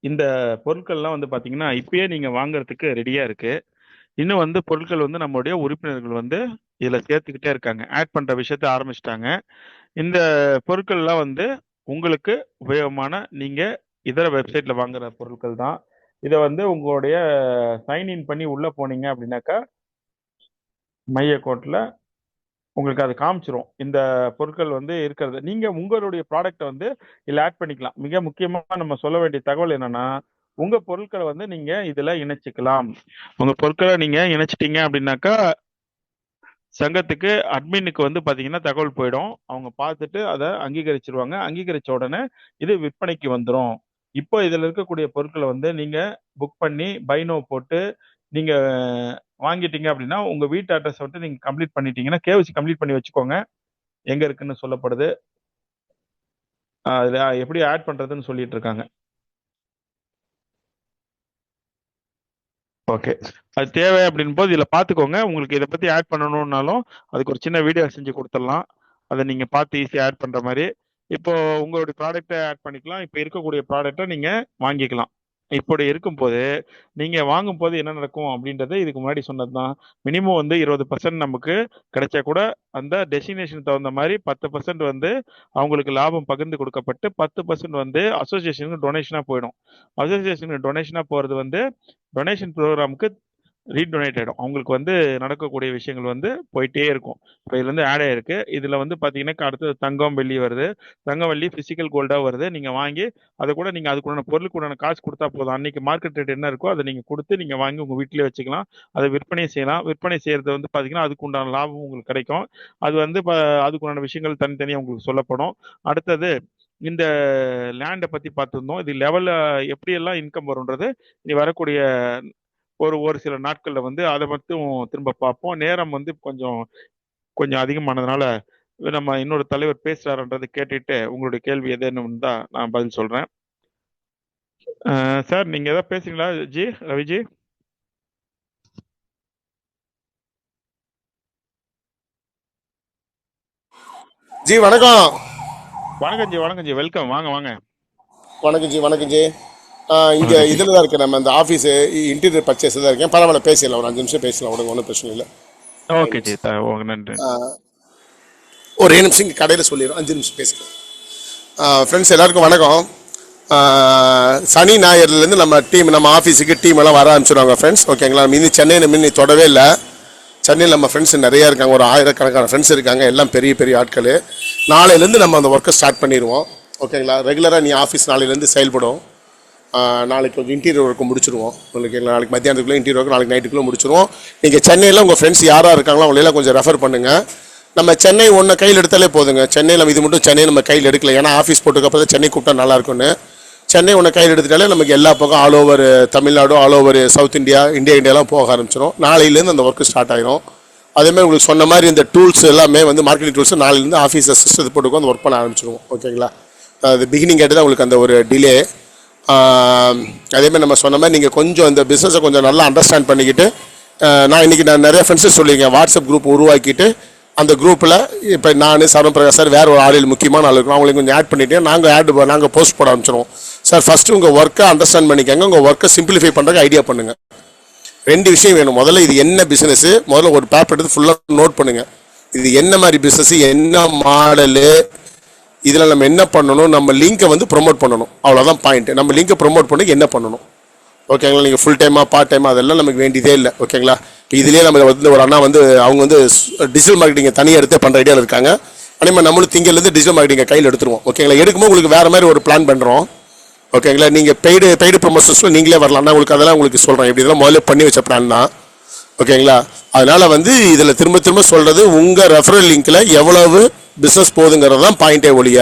இந்த பொருட்கள்லாம் வந்து பாத்தீங்கன்னா இப்பயே நீங்க வாங்குறதுக்கு ரெடியா இருக்கு. இன்னும் வந்து பொருட்கள் வந்து நம்மளுடைய உறுப்பினர்கள் வந்து இதுல சேர்த்துக்கிட்டே இருக்காங்க. ஆட் பண்ற விஷயத்த ஆரம்பிச்சிட்டாங்க. இந்த பொருட்கள்லாம் வந்து உங்களுக்கு உபயோகமான நீங்க இதர வெப்சைட்ல வாங்குற பொருட்கள் தான். இதை வந்து உங்களுடைய சைன் இன் பண்ணி உள்ள போனீங்க அப்படின்னாக்கா மை அக்கௌண்ட்ல உங்களுக்கு அது காமிச்சிரும். இந்த பொருட்கள் வந்து இருக்கிறது. நீங்க உங்களுடைய ப்ராடக்ட்டை வந்து இதுல ஆட் பண்ணிக்கலாம். மிக முக்கியமா நம்ம சொல்ல வேண்டிய தகவல் என்னன்னா, உங்க பொருட்களை வந்து நீங்க இதுல இணைச்சிக்கலாம். உங்க பொருட்களை நீங்க இணைச்சிட்டீங்க அப்படின்னாக்கா சங்கத்துக்கு அட்மினுக்கு வந்து பாத்தீங்கன்னா தகவல் போயிடும். அவங்க பார்த்துட்டு அதை அங்கீகரிச்சிருவாங்க. அங்கீகரிச்ச உடனே இது விற்பனைக்கு வந்துடும். இப்போ இதுல இருக்கக்கூடிய பொருட்களை வந்து நீங்க புக் பண்ணி பைனோ போட்டு நீங்க வாங்கிட்டீங்க அப்படின்னா உங்க வீட்டு அட்ரஸ் வந்து நீங்க கம்ப்ளீட் பண்ணிட்டீங்கன்னா கேவிசி கம்ப்ளீட் பண்ணி வச்சுக்கோங்க. எங்க இருக்குன்னு சொல்லப்படுது. அதுல எப்படி ஆட் பண்றதுன்னு சொல்லிட்டு இருக்காங்க. ஓகே. அது தேவை அப்படின் போது இதுல பாத்துக்கோங்க. உங்களுக்கு இதை பத்தி ஆட் பண்ணணும்னாலும் அதுக்கு ஒரு சின்ன வீடியோ செஞ்சு கொடுத்துடலாம். அதை நீங்க பார்த்து ஈஸியா ஆட் பண்ற மாதிரி. இப்போ உங்களுடைய ப்ராடக்ட்டை ஆட் பண்ணிக்கலாம். இப்போ இருக்கக்கூடிய ப்ராடக்ட்டை நீங்க வாங்கிக்கலாம். இப்படி இருக்கும்போது நீங்க வாங்கும் போது என்ன நடக்கும் அப்படின்றது இதுக்கு முன்னாடி சொன்னதுதான். மினிமம் வந்து 20% நமக்கு கிடைச்சா கூட அந்த டெஸ்டினேஷன் தகுந்த மாதிரி 10% வந்து அவங்களுக்கு லாபம் பகிர்ந்து கொடுக்கப்பட்டு 10% வந்து அசோசியேஷனுக்கு டொனேஷனா போயிடும். அசோசியேஷனுக்கு டொனேஷனா போறது வந்து டொனேஷன் ப்ரோக்ராமுக்கு ரீடொனேட் ஆகிடும். அவங்களுக்கு வந்து நடக்கக்கூடிய விஷயங்கள் வந்து போயிட்டே இருக்கும். இப்போ இதுல இருந்து ஆட் ஆயிருக்கு. இதுல வந்து பாத்தீங்கன்னா அடுத்தது தங்கம் வெள்ளி வருது. தங்கம் வெள்ளி பிசிக்கல் கோல்டா வருது. நீங்க வாங்கி அதை கூட நீங்க அதுக்குண்டான பொருளுக்குண்டான காசு கொடுத்தா போதும். அன்னைக்கு மார்க்கெட் ரேட் என்ன இருக்கோ அதை நீங்க கொடுத்து நீங்க வாங்கி உங்க வீட்டிலேயே வச்சுக்கலாம். அதை விற்பனை செய்யலாம். விற்பனை செய்யறது வந்து பாத்தீங்கன்னா அதுக்கு உண்டான லாபம் உங்களுக்கு கிடைக்கும். அது வந்து அதுக்குண்டான விஷயங்கள் தனித்தனியாக உங்களுக்கு சொல்லப்படும். அடுத்தது இந்த லேண்டை பத்தி பார்த்துருந்தோம். இது லெவல்ல எப்படியெல்லாம் இன்கம் வரும்ன்றது இனி வரக்கூடிய ஒரு ஒரு சில நாட்கள்ல வந்து அதை மட்டும் திரும்ப பார்ப்போம். நேரம் வந்து கொஞ்சம் கொஞ்சம் அதிகமானதுனால நம்ம இன்னொரு தலைவர் பேசுறாருன்றதை கேட்டுட்டு உங்களுடைய கேள்வி எதுன்னு தான் நான் பதில் சொல்றேன். சார் நீங்க ஏதாவது பேசுறீங்களா ஜி ரவிஜி? ஜி வணக்கம். வணக்கம் ஜி, வணக்கம் ஜி, வெல்கம். வாங்க வாங்க. வணக்கம் ஜி, வணக்கம் ஜி. இங்கே வணக்கம் ஜி. இதில் தான் இருக்கேன், நம்ம இந்த ஆஃபீஸு இன்டீரியர் பர்ச்சேஸ் தான் இருக்கேன். பரவாயில்ல, பேசிடலாம், ஒரு 5 நிமிஷம் பேசலாம், உடனே ஒன்றும் பிரச்சனை இல்லை. ஓகே ஜி, நன்றி. ஒரு 7 நிமிஷம் இங்கே கடையில் சொல்லிடுறோம், 5 நிமிஷம் பேசிக்கலாம். ஃப்ரெண்ட்ஸ் எல்லாருக்கும் வணக்கம். சனி ஞாயிறுலேருந்து நம்ம டீம், நம்ம ஆஃபீஸுக்கு டீம் எல்லாம் வர ஆரம்பிச்சிடுவாங்க ஃப்ரெண்ட்ஸ். ஓகேங்களா? மீதி சென்னையில் மீறி தொடவே இல்லை. சென்னையில் நம்ம ஃப்ரெண்ட்ஸ் நிறையா இருக்காங்க, ஒரு 1000கணக்கான ஃப்ரெண்ட்ஸ் இருக்காங்க, எல்லாம் பெரிய பெரிய ஆட்கள். நாளையிலேருந்து நம்ம அந்த ஒர்க்கை ஸ்டார்ட் பண்ணிடுவோம். ஓகேங்களா? ரெகுலராக நீ ஆஃபீஸ் நாளையிலேருந்து செயல்படும். நாளைக்கு கொஞ்சம் இன்டீரியர் ஒர்க்கு முடிச்சிடுவோம். உங்களுக்கு நாளைக்கு மத்தியானத்துக்குள்ளே இன்டீரியர் ஒர்க், நாளைக்கு நைட்டுக்குள்ளே முடிச்சிடுவோம். நீங்கள் சென்னையில் உங்கள் ஃப்ரெண்ட்ஸ் யாராக இருக்காங்களோ அவங்களெல்லாம் கொஞ்சம் ரெஃபர் பண்ணுங்கள். நம்ம சென்னை ஒன்று கையில் எடுத்தாலே போதுங்க. சென்னையில் நம்ம இது மட்டும் சென்னை நம்ம கையில் எடுக்கல, ஏன்னா ஆஃபீஸ் போட்டுக்கப்புறம் சென்னை கூப்பிட்டா நல்லாயிருக்குன்னு. சென்னை ஒன்று கையில் எடுத்துட்டாலே நமக்கு எல்லா பக்கம் all over Tamil Nadu, all over south இந்தியாலாம் போக ஆரம்பிச்சிடும். நாளையிலேருந்து அந்த ஒர்க்கு ஸ்டார்ட் ஆகிடும். அதேமாதிரி உங்களுக்கு சொன்ன மாதிரி இந்த டூல்ஸ் எல்லாமே வந்து மார்க்கெட்டிங் டூல்ஸ் நாளையிலேருந்து ஆஃபீஸை சிஸ்டத்தை போட்டுக்கோ அந்த ஒர்க் பண்ண ஆரம்பிச்சிடுவோம். ஓகேங்களா? அது பிகினிங் கேட்டு தான் உங்களுக்கு அந்த ஒரு டிலே. அதேமாதிரி நம்ம சொன்ன மாதிரி நீங்கள் கொஞ்சம் இந்த பிஸ்னஸை கொஞ்சம் நல்லா அண்டர்ஸ்டாண்ட் பண்ணிக்கிட்டு, நான் இன்றைக்கி நிறைய ஃப்ரெண்ட்ஸு சொல்லியிருக்கேன், வாட்ஸ்அப் குரூப் உருவாக்கிட்டு அந்த குரூப்பில் இப்போ நான் சரவண பிரகாஷ் சார் வேறு ஒரு ஆளில் முக்கியமான ஆள் இருக்கும், அவங்களுக்கு கொஞ்சம் ஆட் பண்ணிவிட்டு நாங்கள் போஸ்ட் போட ஆரம்பிச்சிடுவோம். சார் ஃபஸ்ட்டு உங்கள் ஒர்க்கை அண்டர்ஸ்டாண்ட் பண்ணிக்கோங்க, உங்கள் ஒர்க்கை சிம்பிளிஃபை பண்ணுறதுக்கு ஐடியா பண்ணுங்கள். 2 விஷயம் வேணும். முதல்ல இது என்ன பிஸ்னஸ், முதல்ல ஒரு பேப்பர் எடுத்து ஃபுல்லாக நோட் பண்ணுங்கள். இது என்ன மாதிரி பிஸ்னஸ், என்ன மாடலு, இதில் நம்ம என்ன பண்ணணும், நம்ம லிங்கை வந்து ப்ரொமோட் பண்ணணும். அவ்வளோதான் பாயிண்ட். நம்ம லிங்கை ப்ரொமோட் பண்ணி என்ன பண்ணணும். ஓகேங்களா? நீங்கள் ஃபுல் டைமாக பார்ட் டைமாக அதெல்லாம் நமக்கு வேண்டியதே இல்லை. ஓகேங்களா? இப்போ இதுலேயே நம்ம வந்து ஒரு அண்ணா வந்து அவங்க வந்து டிஜிட்டல் மார்க்கெட்டிங்கை தனியாக எடுத்து பண்ணுற ஐடியாவில் இருக்காங்க. அதேமாதிரி நம்மளும் திங்கள்லேருந்து டிஜிட்டல் மார்க்கெட்டிங்கை கையில் எடுத்துருவோம். ஓகேங்களா? எடுக்கும்போது உங்களுக்கு வேறு மாதிரி ஒரு பிளான் பண்ணுறோம். ஓகேங்களா? நீங்கள் பெய்டு ப்ரொமோஷன்ஸில் நீங்களே வரலாம். நான் உங்களுக்கு அதெல்லாம் உங்களுக்கு சொல்கிறேன், இப்படி இதெல்லாம் முதல்ல பண்ணி வச்ச பிளான் தான். ஓகேங்களா? அதனால் வந்து இதில் திரும்ப திரும்ப சொல்கிறது, உங்கள் ரெஃபரல் லிங்க்கில் எவ்வளவு பிஸ்னஸ் போகுதுங்கிறது தான் பாயிண்டே ஒழிய,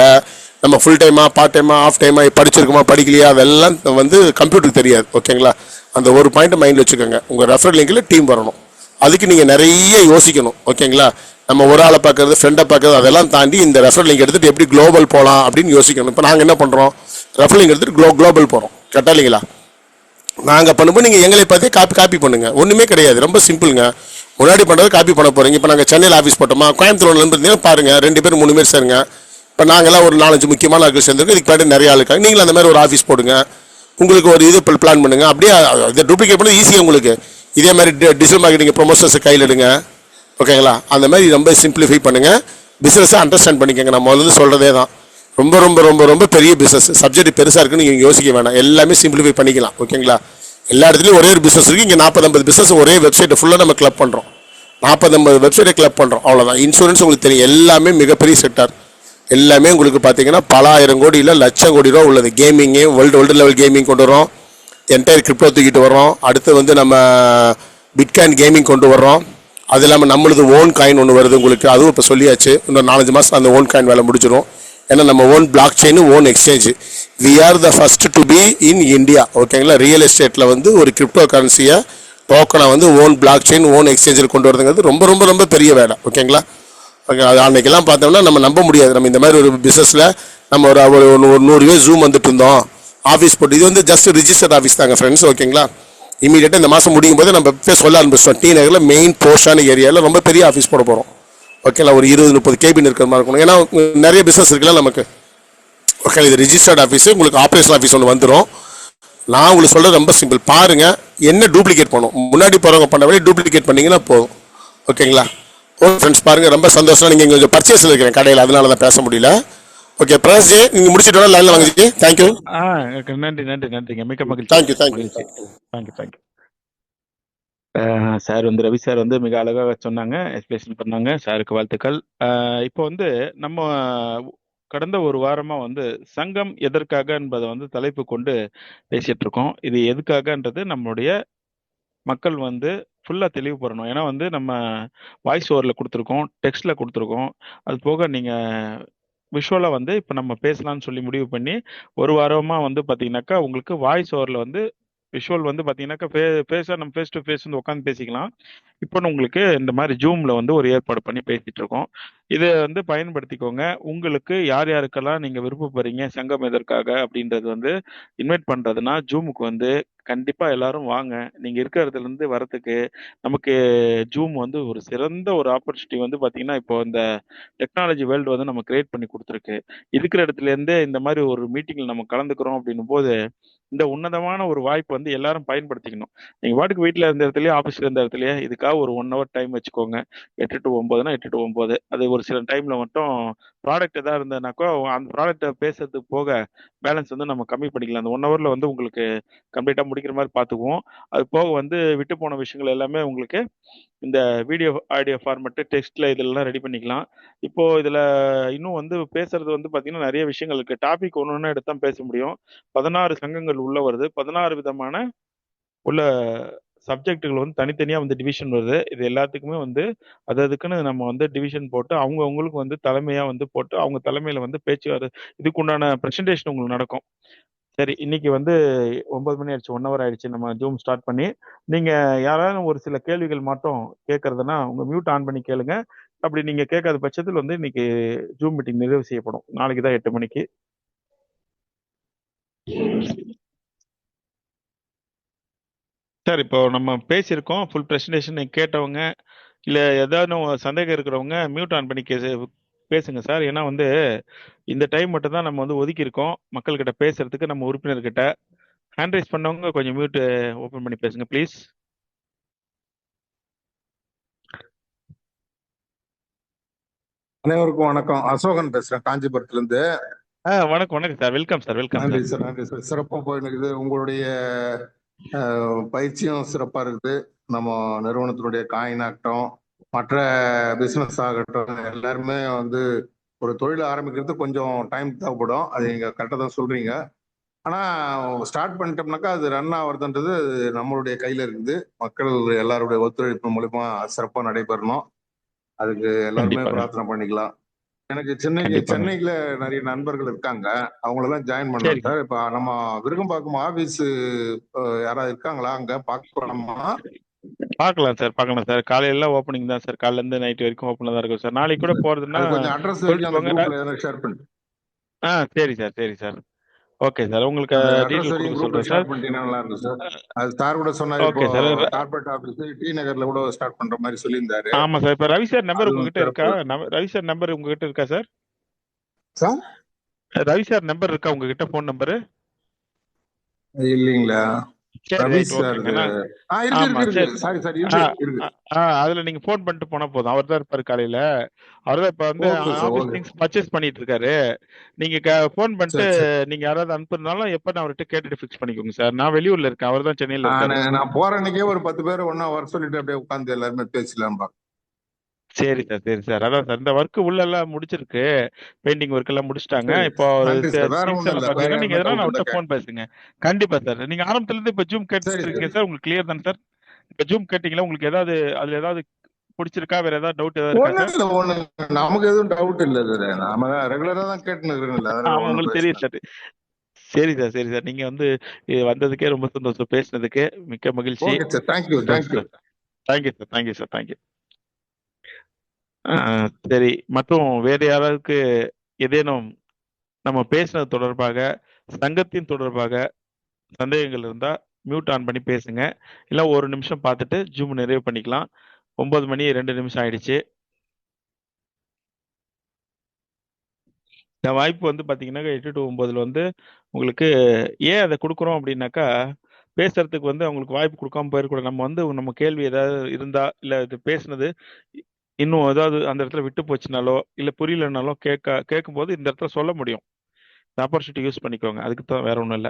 நம்ம ஃபுல் டைமாக பார்ட் டைமாக ஆஃப் டைமாக படிச்சிருக்கோமா படிக்கலையா அதெல்லாம் வந்து கம்ப்யூட்டருக்கு தெரியாது. ஓகேங்களா? அந்த ஒரு பாயிண்ட்டை மைண்டில் வச்சுக்கோங்க. உங்கள் ரெஃபரல் லிங்கில் டீம் வரணும். அதுக்கு நீங்கள் நிறைய யோசிக்கணும். ஓகேங்களா? நம்ம ஒரு ஆளை பார்க்குறது, ஃப்ரெண்டை பார்க்குறது, அதெல்லாம் தாண்டி இந்த ரெஃபரல் லிங்க் எடுத்துகிட்டு எப்படி குளோபல் போகலாம் அப்படின்னு யோசிக்கணும். இப்போ நாங்கள் என்ன பண்ணுறோம், ரெஃபரல் லிங்க் எடுத்துகிட்டு குளோபல் போகிறோம். கரெக்டாக இல்லைங்களா? நாங்கள் பண்ணும்போது நீங்கள் எங்களை பார்த்தே காப்பி பண்ணுங்கள். ஒன்றுமே கிடையாது, ரொம்ப சிம்பிளுங்க. முன்னாடி பண்ணுறது காப்பி பண்ண போகிறீங்க. இப்போ நாங்கள் சென்னையில் ஆஃபீஸ் போட்டோமா, கோயம்புத்தூர் இருந்தீங்கன்னா பாருங்கள், 2 பேர் 3 பேர் சேருங்க. இப்போ நாங்கள்லாம் ஒரு 4-5 முக்கியமான ஆட்கள் சேர்ந்துருக்கோம். இதுக்கு பாட்டு நிறைய ஆள் இருக்காங்க. நீங்களும் அந்த மாதிரி ஒரு ஆஃபீஸ் போடுங்க. உங்களுக்கு ஒரு இது பிளான் பண்ணுங்கள். அப்படியே இதை டூப்ளிகேட் பண்ணி ஈஸியாக உங்களுக்கு இதே மாதிரி டிஜிட்டல் மார்க்கெட்டிங் ப்ரொமோஷன்ஸை கையில் எடுங்க. ஓகேங்களா? அந்த மாதிரி ரொம்ப சிம்பிளிஃபை பண்ணுங்கள். பிஸ்னஸை அண்டர்ஸ்டாண்ட் பண்ணிக்கோங்க. நம்ம வந்து சொல்கிறதே தான், ரொம்ப ரொம்ப ரொம்ப ரொம்ப பெரிய பிஸ்னஸ். சப்ஜெக்ட் பெருசாக இருக்குன்னு நீங்கள் யோசிக்க வேணாம். எல்லாமே சிம்பிளிஃபை பண்ணிக்கலாம். ஓகேங்களா? எல்லா இடத்துலையும் ஒரே ஒரு பிஸ்னஸ் இருக்குது. இங்கே 40-50 பிஸ்னஸ் ஒரே வெப்சைட்டை ஃபுல்லாக நம்ம கிளப் பண்ணுறோம். 40-50 வெப்சைட்டை கிளப் பண்ணுறோம். அவ்வளோதான். இன்சூரன்ஸ் உங்களுக்கு தெரியும், எல்லாமே மிகப்பெரிய செக்டார். எல்லாமே உங்களுக்கு பார்த்தீங்கன்னா பல ஆயிரம் கோடி இல்லை லட்சம் கோடி ரூபா உள்ளது. கேமிங்கு வேர்ல்டு லெவல் கேமிங் கொண்டு வரோம். என்டையர் கிரிப்டோ தூக்கிட்டு வரோம். அடுத்து வந்து நம்ம பிட்காயின் கேமிங் கொண்டு வர்றோம். அது இல்லாமல் நம்மளது ஓன் காயின் ஒன்று வருது உங்களுக்கு, அதுவும் இப்போ சொல்லியாச்சு. இன்னும் 4-5 மாதம் அந்த ஓன் காயின் வேலை முடிச்சிடும். ஏன்னா நம்ம own blockchain, own exchange. We are the first to be in India. ஓகேங்களா? ரியல் எஸ்டேட்டில் வந்து ஒரு கிரிப்டோ கரன்சியை டோக்கனை வந்து ஓன் பிளாக் செயின், ஓன் எக்ஸ்சேஞ்சில் கொண்டு வரதுங்கிறது ரொம்ப ரொம்ப ரொம்ப பெரிய வேலை. ஓகேங்களா? ஓகே, அது அன்றைக்கெல்லாம் பார்த்தோம்னா நம்ம நம்ப முடியாது. நம்ம இந்த மாதிரி ஒரு பிஸ்னஸில் நம்ம ஒரு 100 பேர் ஜூம் வந்துட்டு இருந்தோம், ஆஃபீஸ் போட்டு. இது வந்து ஜஸ்ட் ரிஜிஸ்டர்ட் ஆஃபீஸ் தாங்க ஃப்ரெண்ட்ஸ். ஓகேங்களா? இமீடியட்டாக இந்த மாதம் முடியும் போது நம்ம இப்போ சொல்ல ஆரம்பிச்சிட்டோம். டி நகரில் மெயின் போஸ்டான ஏரியாவில் ரொம்ப பெரிய ஆஃபீஸ் போட போகிறோம். ஓகேங்களா? ஒரு 20-30 கேபின் இருக்கிற மாதிரி இருக்கணும். ஏன்னா நிறைய பிஸ்னஸ் இருக்குல்ல நமக்கு. ஓகே, இது ரிஜிஸ்டர்ட் ஆஃபீஸு. உங்களுக்கு ஆப்ரேஷன் ஆஃபீஸ் ஒன்று வந்துடும். நான் உங்களுக்கு சொல்கிறது ரொம்ப சிம்பிள். பாருங்கள், என்ன டூப்ளிகேட் பண்ணும், முன்னாடி போகிறவங்க பண்ண வழி டூப்ளிகேட் பண்ணிங்கன்னா போதும். ஓகேங்களா? ஓகே ஃப்ரெண்ட்ஸ், பாருங்கள், ரொம்ப சந்தோஷம். நீங்கள் கொஞ்சம் பர்ச்சேஸில் இருக்கிறேன் கடையில், அதனால தான் பேச முடியல. ஓகே பிரகாஷ், நீங்கள் முடிச்சுட்டு லைனில் வாங்கிச்சு. தேங்க்யூ. நன்றி நன்றி நன்றிங்க, மிக்க மகிழ்ச்சி. தேங்க்யூ. மகிழ்ச்சி. தேங்க்யூ. சார் வந்து ரவி சார் வந்து மிக அழகாக சொன்னாங்க, எக்ஸ்பிளேஷன் பண்ணாங்க. சாருக்கு வாழ்த்துக்கள். இப்போ வந்து நம்ம கடந்த ஒரு வாரமா வந்து சங்கம் எதற்காக என்பதை வந்து தலைப்பு கொண்டு பேசிட்டு இருக்கோம். இது எதுக்காகன்றது நம்மளுடைய மக்கள் வந்து ஃபுல்லா தெளிவு பெறணும். ஏன்னா வந்து நம்ம வாய்ஸ் ஓவர்ல கொடுத்துருக்கோம், டெக்ஸ்ட்ல கொடுத்துருக்கோம். அது போக நீங்க விஷுவலா வந்து இப்போ நம்ம பேசலாம்னு சொல்லி முடிவு பண்ணி ஒரு வாரமா வந்து பாத்தீங்கன்னாக்கா உங்களுக்கு வாய்ஸ் ஓவர்ல வந்து விஷுவல் வந்து பாத்தீங்கன்னாக்கா பேச நம்ம ஃபேஸ் டு ஃபேஸ் வந்து உட்காந்து பேசிக்கலாம். இப்போ உங்களுக்கு இந்த மாதிரி ஜூம்ல வந்து ஒரு ஏற்பாடு பண்ணி பேசிட்டு இருக்கோம். இதை வந்து பயன்படுத்திக்கோங்க. உங்களுக்கு யார் யாருக்கெல்லாம் நீங்க விருப்பப்படுறீங்க சங்கம் எதற்காக அப்படின்றது வந்து இன்வைட் பண்றதுன்னா ஜூமுக்கு வந்து கண்டிப்பா எல்லாரும் வாங்க. நீங்க இருக்கிற இடத்துல இருந்து வரதுக்கு நமக்கு ஜூம் வந்து ஒரு சிறந்த ஒரு ஆப்பர்ச்சுனிட்டி வந்து பாத்தீங்கன்னா இப்போ இந்த டெக்னாலஜி வேர்ல்டு வந்து நம்ம கிரியேட் பண்ணி கொடுத்துருக்கு. இருக்கிற இடத்துல இருந்தே இந்த மாதிரி ஒரு மீட்டிங்ல நம்ம கலந்துக்கிறோம் அப்படின்னும் போது இந்த உன்னதமான ஒரு வாய்ப்பு வந்து எல்லாரும் பயன்படுத்திக்கணும். நீங்க பாட்டுக்கு வீட்ல இருந்த இடத்துலயே ஆபீஸ்ல இருந்த இடத்துலயே இதுக்காக ஒரு 1 ஹவர் டைம் வச்சுக்கோங்க. 8 to 9னா 8 to 9. அது ஒரு சில டைம்ல மட்டும் ப்ராடக்ட் ஏதாவது இருந்ததுனாக்கா அந்த ப்ராடக்ட்டை பேசுறதுக்கு போக பேலன்ஸ் வந்து நம்ம கம்மி பண்ணிக்கலாம். அந்த 1 ஹவர்ல வந்து உங்களுக்கு கம்ப்ளீட்டா முடிக்கிற மாதிரி பார்த்துக்குவோம். அது போக வந்து விட்டு போன விஷயங்கள் எல்லாமே உங்களுக்கு இந்த வீடியோ ஆடியோ ஃபார்மேட்டு டெக்ஸ்ட்ல இதெல்லாம் ரெடி பண்ணிக்கலாம். இப்போ இதுல இன்னும் வந்து பேசுறது வந்து பாத்தீங்கன்னா நிறைய விஷயங்கள் இருக்கு. டாபிக் ஒன்று ஒன்று எடுத்து தான் பேச முடியும். 16 சங்கங்கள் உள்ள வருது. 16 விதமான உள்ள சப்ஜெக்ட்டுகள் வந்து தனித்தனியா வந்து டிவிஷன் வருது. இது எல்லாத்துக்குமே வந்து அது அதுக்குன்னு நம்ம வந்து டிவிஷன் போட்டு அவங்க அவங்களுக்கு வந்து தலைமையா வந்து போட்டு அவங்க தலைமையில வந்து இதுக்குண்டான பிரசன்டேஷன் உங்களுக்கு நடக்கும். சரி, இன்னைக்கு வந்து 9 மணி ஆயிடுச்சு, 1 ஹவர் ஆயிடுச்சு நம்ம ஜூம் ஸ்டார்ட் பண்ணி. நீங்க யாராவது ஒரு சில கேள்விகள் மட்டும் கேட்கறதுன்னா உங்க மியூட் ஆன் பண்ணி கேளுங்க. அப்படி நீங்க கேட்காத பட்சத்தில் வந்து இன்னைக்கு ஜூம் மீட்டிங் நிறைவு செய்யப்படும். நாளைக்கு தான் 8 மணிக்கு. சார் இப்போ நம்ம பேசியிருக்கோம் ஃபுல் ப்ரெசன்டேஷன். கேட்டவங்க இல்லை ஏதாவது சந்தேகம் இருக்கிறவங்க மியூட் ஆன் பண்ணி பேசுங்க சார். ஏன்னா வந்து இந்த டைம் மட்டும் தான் நம்ம வந்து ஒதுக்கியிருக்கோம் மக்கள்கிட்ட பேசுறதுக்கு, நம்ம உறுப்பினர்கிட்ட. ஹேண்ட் ரைஸ் பண்ணவங்க கொஞ்சம் மியூட் ஓப்பன் பண்ணி பேசுங்க ப்ளீஸ். அனைவருக்கும் வணக்கம். அசோகன் பேசுறேன் காஞ்சிபுரத்துல இருந்து. வணக்கம் வணக்கம் சார். Welcome sir. வெல்கம் நன்றி சார். சார், நன்றி சார். சிறப்பா போயிருக்குது. உங்களுடைய பயிற்சியும் சிறப்பா இருக்குது. நம்ம நிறுவனத்தினுடைய காயின் ஆகட்டும், மற்ற பிசினஸ் ஆகட்டும், எல்லாருமே வந்து ஒரு தொழில் ஆரம்பிக்கிறது கொஞ்சம் டைம் தேவைப்படும். அது நீங்க கரெக்டாக தான் சொல்றீங்க. ஆனா ஸ்டார்ட் பண்ணிட்டோம்னாக்கா அது ரன் ஆகுறதுன்றது நம்மளுடைய கையில இருக்குது. மக்கள் எல்லாருடைய ஒத்துழைப்பு மூலியமா சிறப்பா நடைபெறணும். அதுக்கு எல்லாருமே கண்டிப்பாக பிரார்த்தனை பண்ணிக்கலாம். எனக்கு கண்டிப்பாங்க. சென்னையில நிறைய நண்பர்கள் இருக்காங்க. அவங்களெல்லாம் ஜாயின் பண்ணலாம் சரிங்க. சார். இப்ப நம்ம விருகம்பாக்கம் ஆபீஸ் யாராவது இருக்காங்களா? அங்க பார்க்கலாமா? பார்க்கலாம் சார், பார்க்கலாம் சார். காலையில ஓப்பனிங் தான் சார். காலையில இருந்து நைட் வரைக்கும் ஓப்பனில் தான் இருக்கும் சார். நாளைக்கு கூட போறதுன்னா அது கொஞ்சம் அட்ரஸ் வரைக்கும் சொல்லிட்டு அந்த போங்க. குரூப்ல எதனா ஷேர் பண்ணி, சரி சார், சரி சார். ஓகே சார், உங்களுக்கு அந்த அட்ரஸ் டீட்டெயில் வரைக்கும் கொடுக்க குரூப்ல சொல்றேன் சார். ஷேர் பண்ணிட்டீங்கன்னா நல்லா இருக்கும் சார். அது சார் கூட சொன்னாரு. இப்போ okay sir. Corporate office T நகர்ல கூட ஸ்டார்ட் பண்ற மாதிரி சொல்லியிருந்தாரு. ஆமா சார். இப்ப ரவி சார் நம்பர் அதுவும் உங்ககிட்ட இருக்கா? சிறப்பு ரவி சார் நம்பர் உங்ககிட்ட இருக்கா sir? Sir. Ravi sir number இருக்கா உங்ககிட்ட, ஃபோன் நம்பரு? இல்லைங்களா? சரி, ரவி ரைட், சார் ஓகேங்க. இருக்கு ஆமா, இருக்கு இருக்கு. சரி. சாரி சாரி, ஆ இருக்கு இருக்கு. ஆ, அதுல நீங்க ஃபோன் பண்ணிட்டு போனா போதும். அவர் தான் இருப்பாரு காலையில. அவர் தான் இப்ப வந்து okay sir, office okay. Things purchase பண்ணிட்டு இருக்காரு. நீங்க ஃபோன் பண்ணிட்டு சரி சரி. நீங்க யாராவது அனுப்புறதுனாலும் எப்ப நான் அவர்கிட்ட கேட்டுட்டு ஃபிக்ஸ் பண்ணிக்கோங்க சார். நான் வெளியூர்ல இருக்கேன், அவர் தான் சென்னையில இருக்காரு. நான் போற அன்னைக்கே ஒரு 10 பேர் ஒண்ணா வர சொல்லிட்டு அப்படியே உட்காந்து எல்லாருமே பேசலாம். சரி சார், சரி சார். அதான் சார் இந்த ஒர்க் உள்ள எல்லாம் முடிச்சிருக்கு. பெயிண்டிங் ஒர்க் எல்லாம் முடிச்சிட்டாங்க. சரி, இப்போ ஒரு நன்றி சார். வேற திங்ஸ் ஒண்ணும் எல்லாம் இல்ல. வேற பாக்குறீங்கன்னா நீங்க யாருன்னா எதனா டவுட் இருந்தா அவர்கிட்ட ஃபோன் பேசுங்க. கண்டிப்பா சார். நீங்க ஆரம்பத்துல இருந்து இப்ப ஜூம் சரி கேட்டுட்டு சார். இருக்கீங்க சார். உங்களுக்கு கிளியர் தானே சார்? இப்ப ஜூம் கேட்டீங்களா? உங்களுக்கு ஏதாவது அதுல ஏதாவது பிடிச்சிருக்கா? வேற ஏதாவது டவுட் ஏதாவது இருக்கா ஒண்ணும் சார்? இல்ல, ஒண்ணு நமக்கு எதுவும் டவுட் இல்ல சார். நாம ரெகுலரா தான் கேட்டுன்னு இருக்கிறோம்ல, அதனால ஆமா, ஒண்ணும் உங்களுக்கு தெரியும் பிரச்சனை சார். சரி சார், சரி சார். நீங்க வந்து வந்ததுக்கே ரொம்ப சந்தோஷம். பேசினதுக்கு மிக்க இல்லை. மகிழ்ச்சி. ஓகே சார், தேங்க்யூ சந்தோஷம் thank you. Sir. Thank you sir, thank you sir, thank you. சரி, மற்றும் வேற யாராருக்கு ஏதேனும் நம்ம பேசினது தொடர்பாக, சங்கத்தின் தொடர்பாக சந்தேகங்கள் இருந்தா மியூட் ஆன் பண்ணி பேசுங்க. இல்ல ஒரு நிமிஷம் பார்த்துட்டு ஜூம் நிறைவு பண்ணிக்கலாம். 9 மணி 2 நிமிஷம் ஆயிடுச்சு. இந்த வாய்ப்பு வந்து பாத்தீங்கன்னா 8 to 9 வந்து உங்களுக்கு ஏன் அதை கொடுக்குறோம் அப்படின்னாக்கா, பேசுறதுக்கு வந்து அவங்களுக்கு வாய்ப்பு கொடுக்காம போயிடக்கூடாது. நம்ம வந்து நம்ம கேள்வி ஏதாவது இருந்தா, இல்ல இது பேசுனது இன்னும் ஏதாவது அந்த இடத்துல விட்டு போச்சுனாலோ, இல்ல புரியலனாலோ கேட்கும்போது இந்த இடத்துல சொல்ல முடியும். இந்த ஆப்பர்ச்சுனிட்டி யூஸ் பண்ணிக்கோங்க. அதுக்கு தான், வேற ஒண்ணும் இல்ல.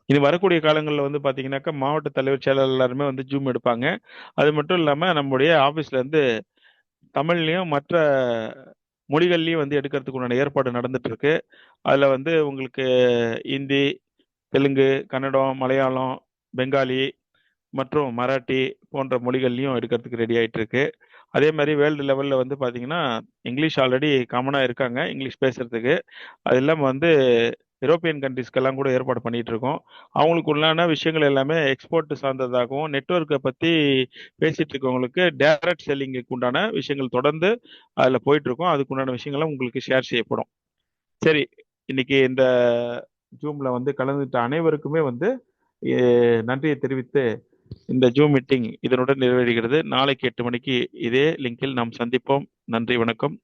இனி வரக்கூடிய காலங்களில் வந்து பார்த்தீங்கன்னாக்கா மாவட்ட தலைவர் செயலாளர் எல்லாருமே வந்து ஜூம் எடுப்பாங்க. அது மட்டும் இல்லாமல் நம்முடைய ஆஃபீஸில் இருந்து தமிழ்லையும் மற்ற மொழிகள்லையும் வந்து எடுக்கிறதுக்கு உண்டான ஏற்பாடு நடந்துட்டு இருக்கு. அதில் வந்து உங்களுக்கு இந்தி, தெலுங்கு, கன்னடம், மலையாளம், பெங்காலி மற்றும் மராட்டி போன்ற மொழிகள்லையும் எடுக்கிறதுக்கு ரெடி ஆயிட்டு இருக்கு. அதே மாதிரி வேர்ல்டு லெவலில் வந்து பார்த்தீங்கன்னா இங்கிலீஷ் ஆல்ரெடி காமனாக இருக்காங்க இங்கிலீஷ் பேசுறதுக்கு. அது இல்லாமல் வந்து யூரோப்பியன் கண்ட்ரிஸ்க்கெல்லாம் கூட ஏற்பாடு பண்ணிட்டு இருக்கோம். அவங்களுக்கு உள்ளான விஷயங்கள் எல்லாமே எக்ஸ்போர்ட் சார்ந்ததாகவும் நெட்வொர்க்கை பற்றி பேசிட்டு இருக்கவங்களுக்கு டைரக்ட் செல்லிங்குக்கு உண்டான விஷயங்கள் தொடர்ந்து அதில் போயிட்டு இருக்கோம். அதுக்கு உண்டான விஷயங்கள்லாம் உங்களுக்கு ஷேர் செய்யப்படும். சரி, இன்னைக்கு இந்த ஜூம்ல வந்து கலந்துட்ட அனைவருக்குமே வந்து நன்றியை தெரிவித்து இந்த ஜூம் மீட்டிங் இதனுடன் நிறைவேறுகிறது. நாளைக்கு 8 மணிக்கு இதே லிங்கில் நாம் சந்திப்போம். நன்றி, வணக்கம்.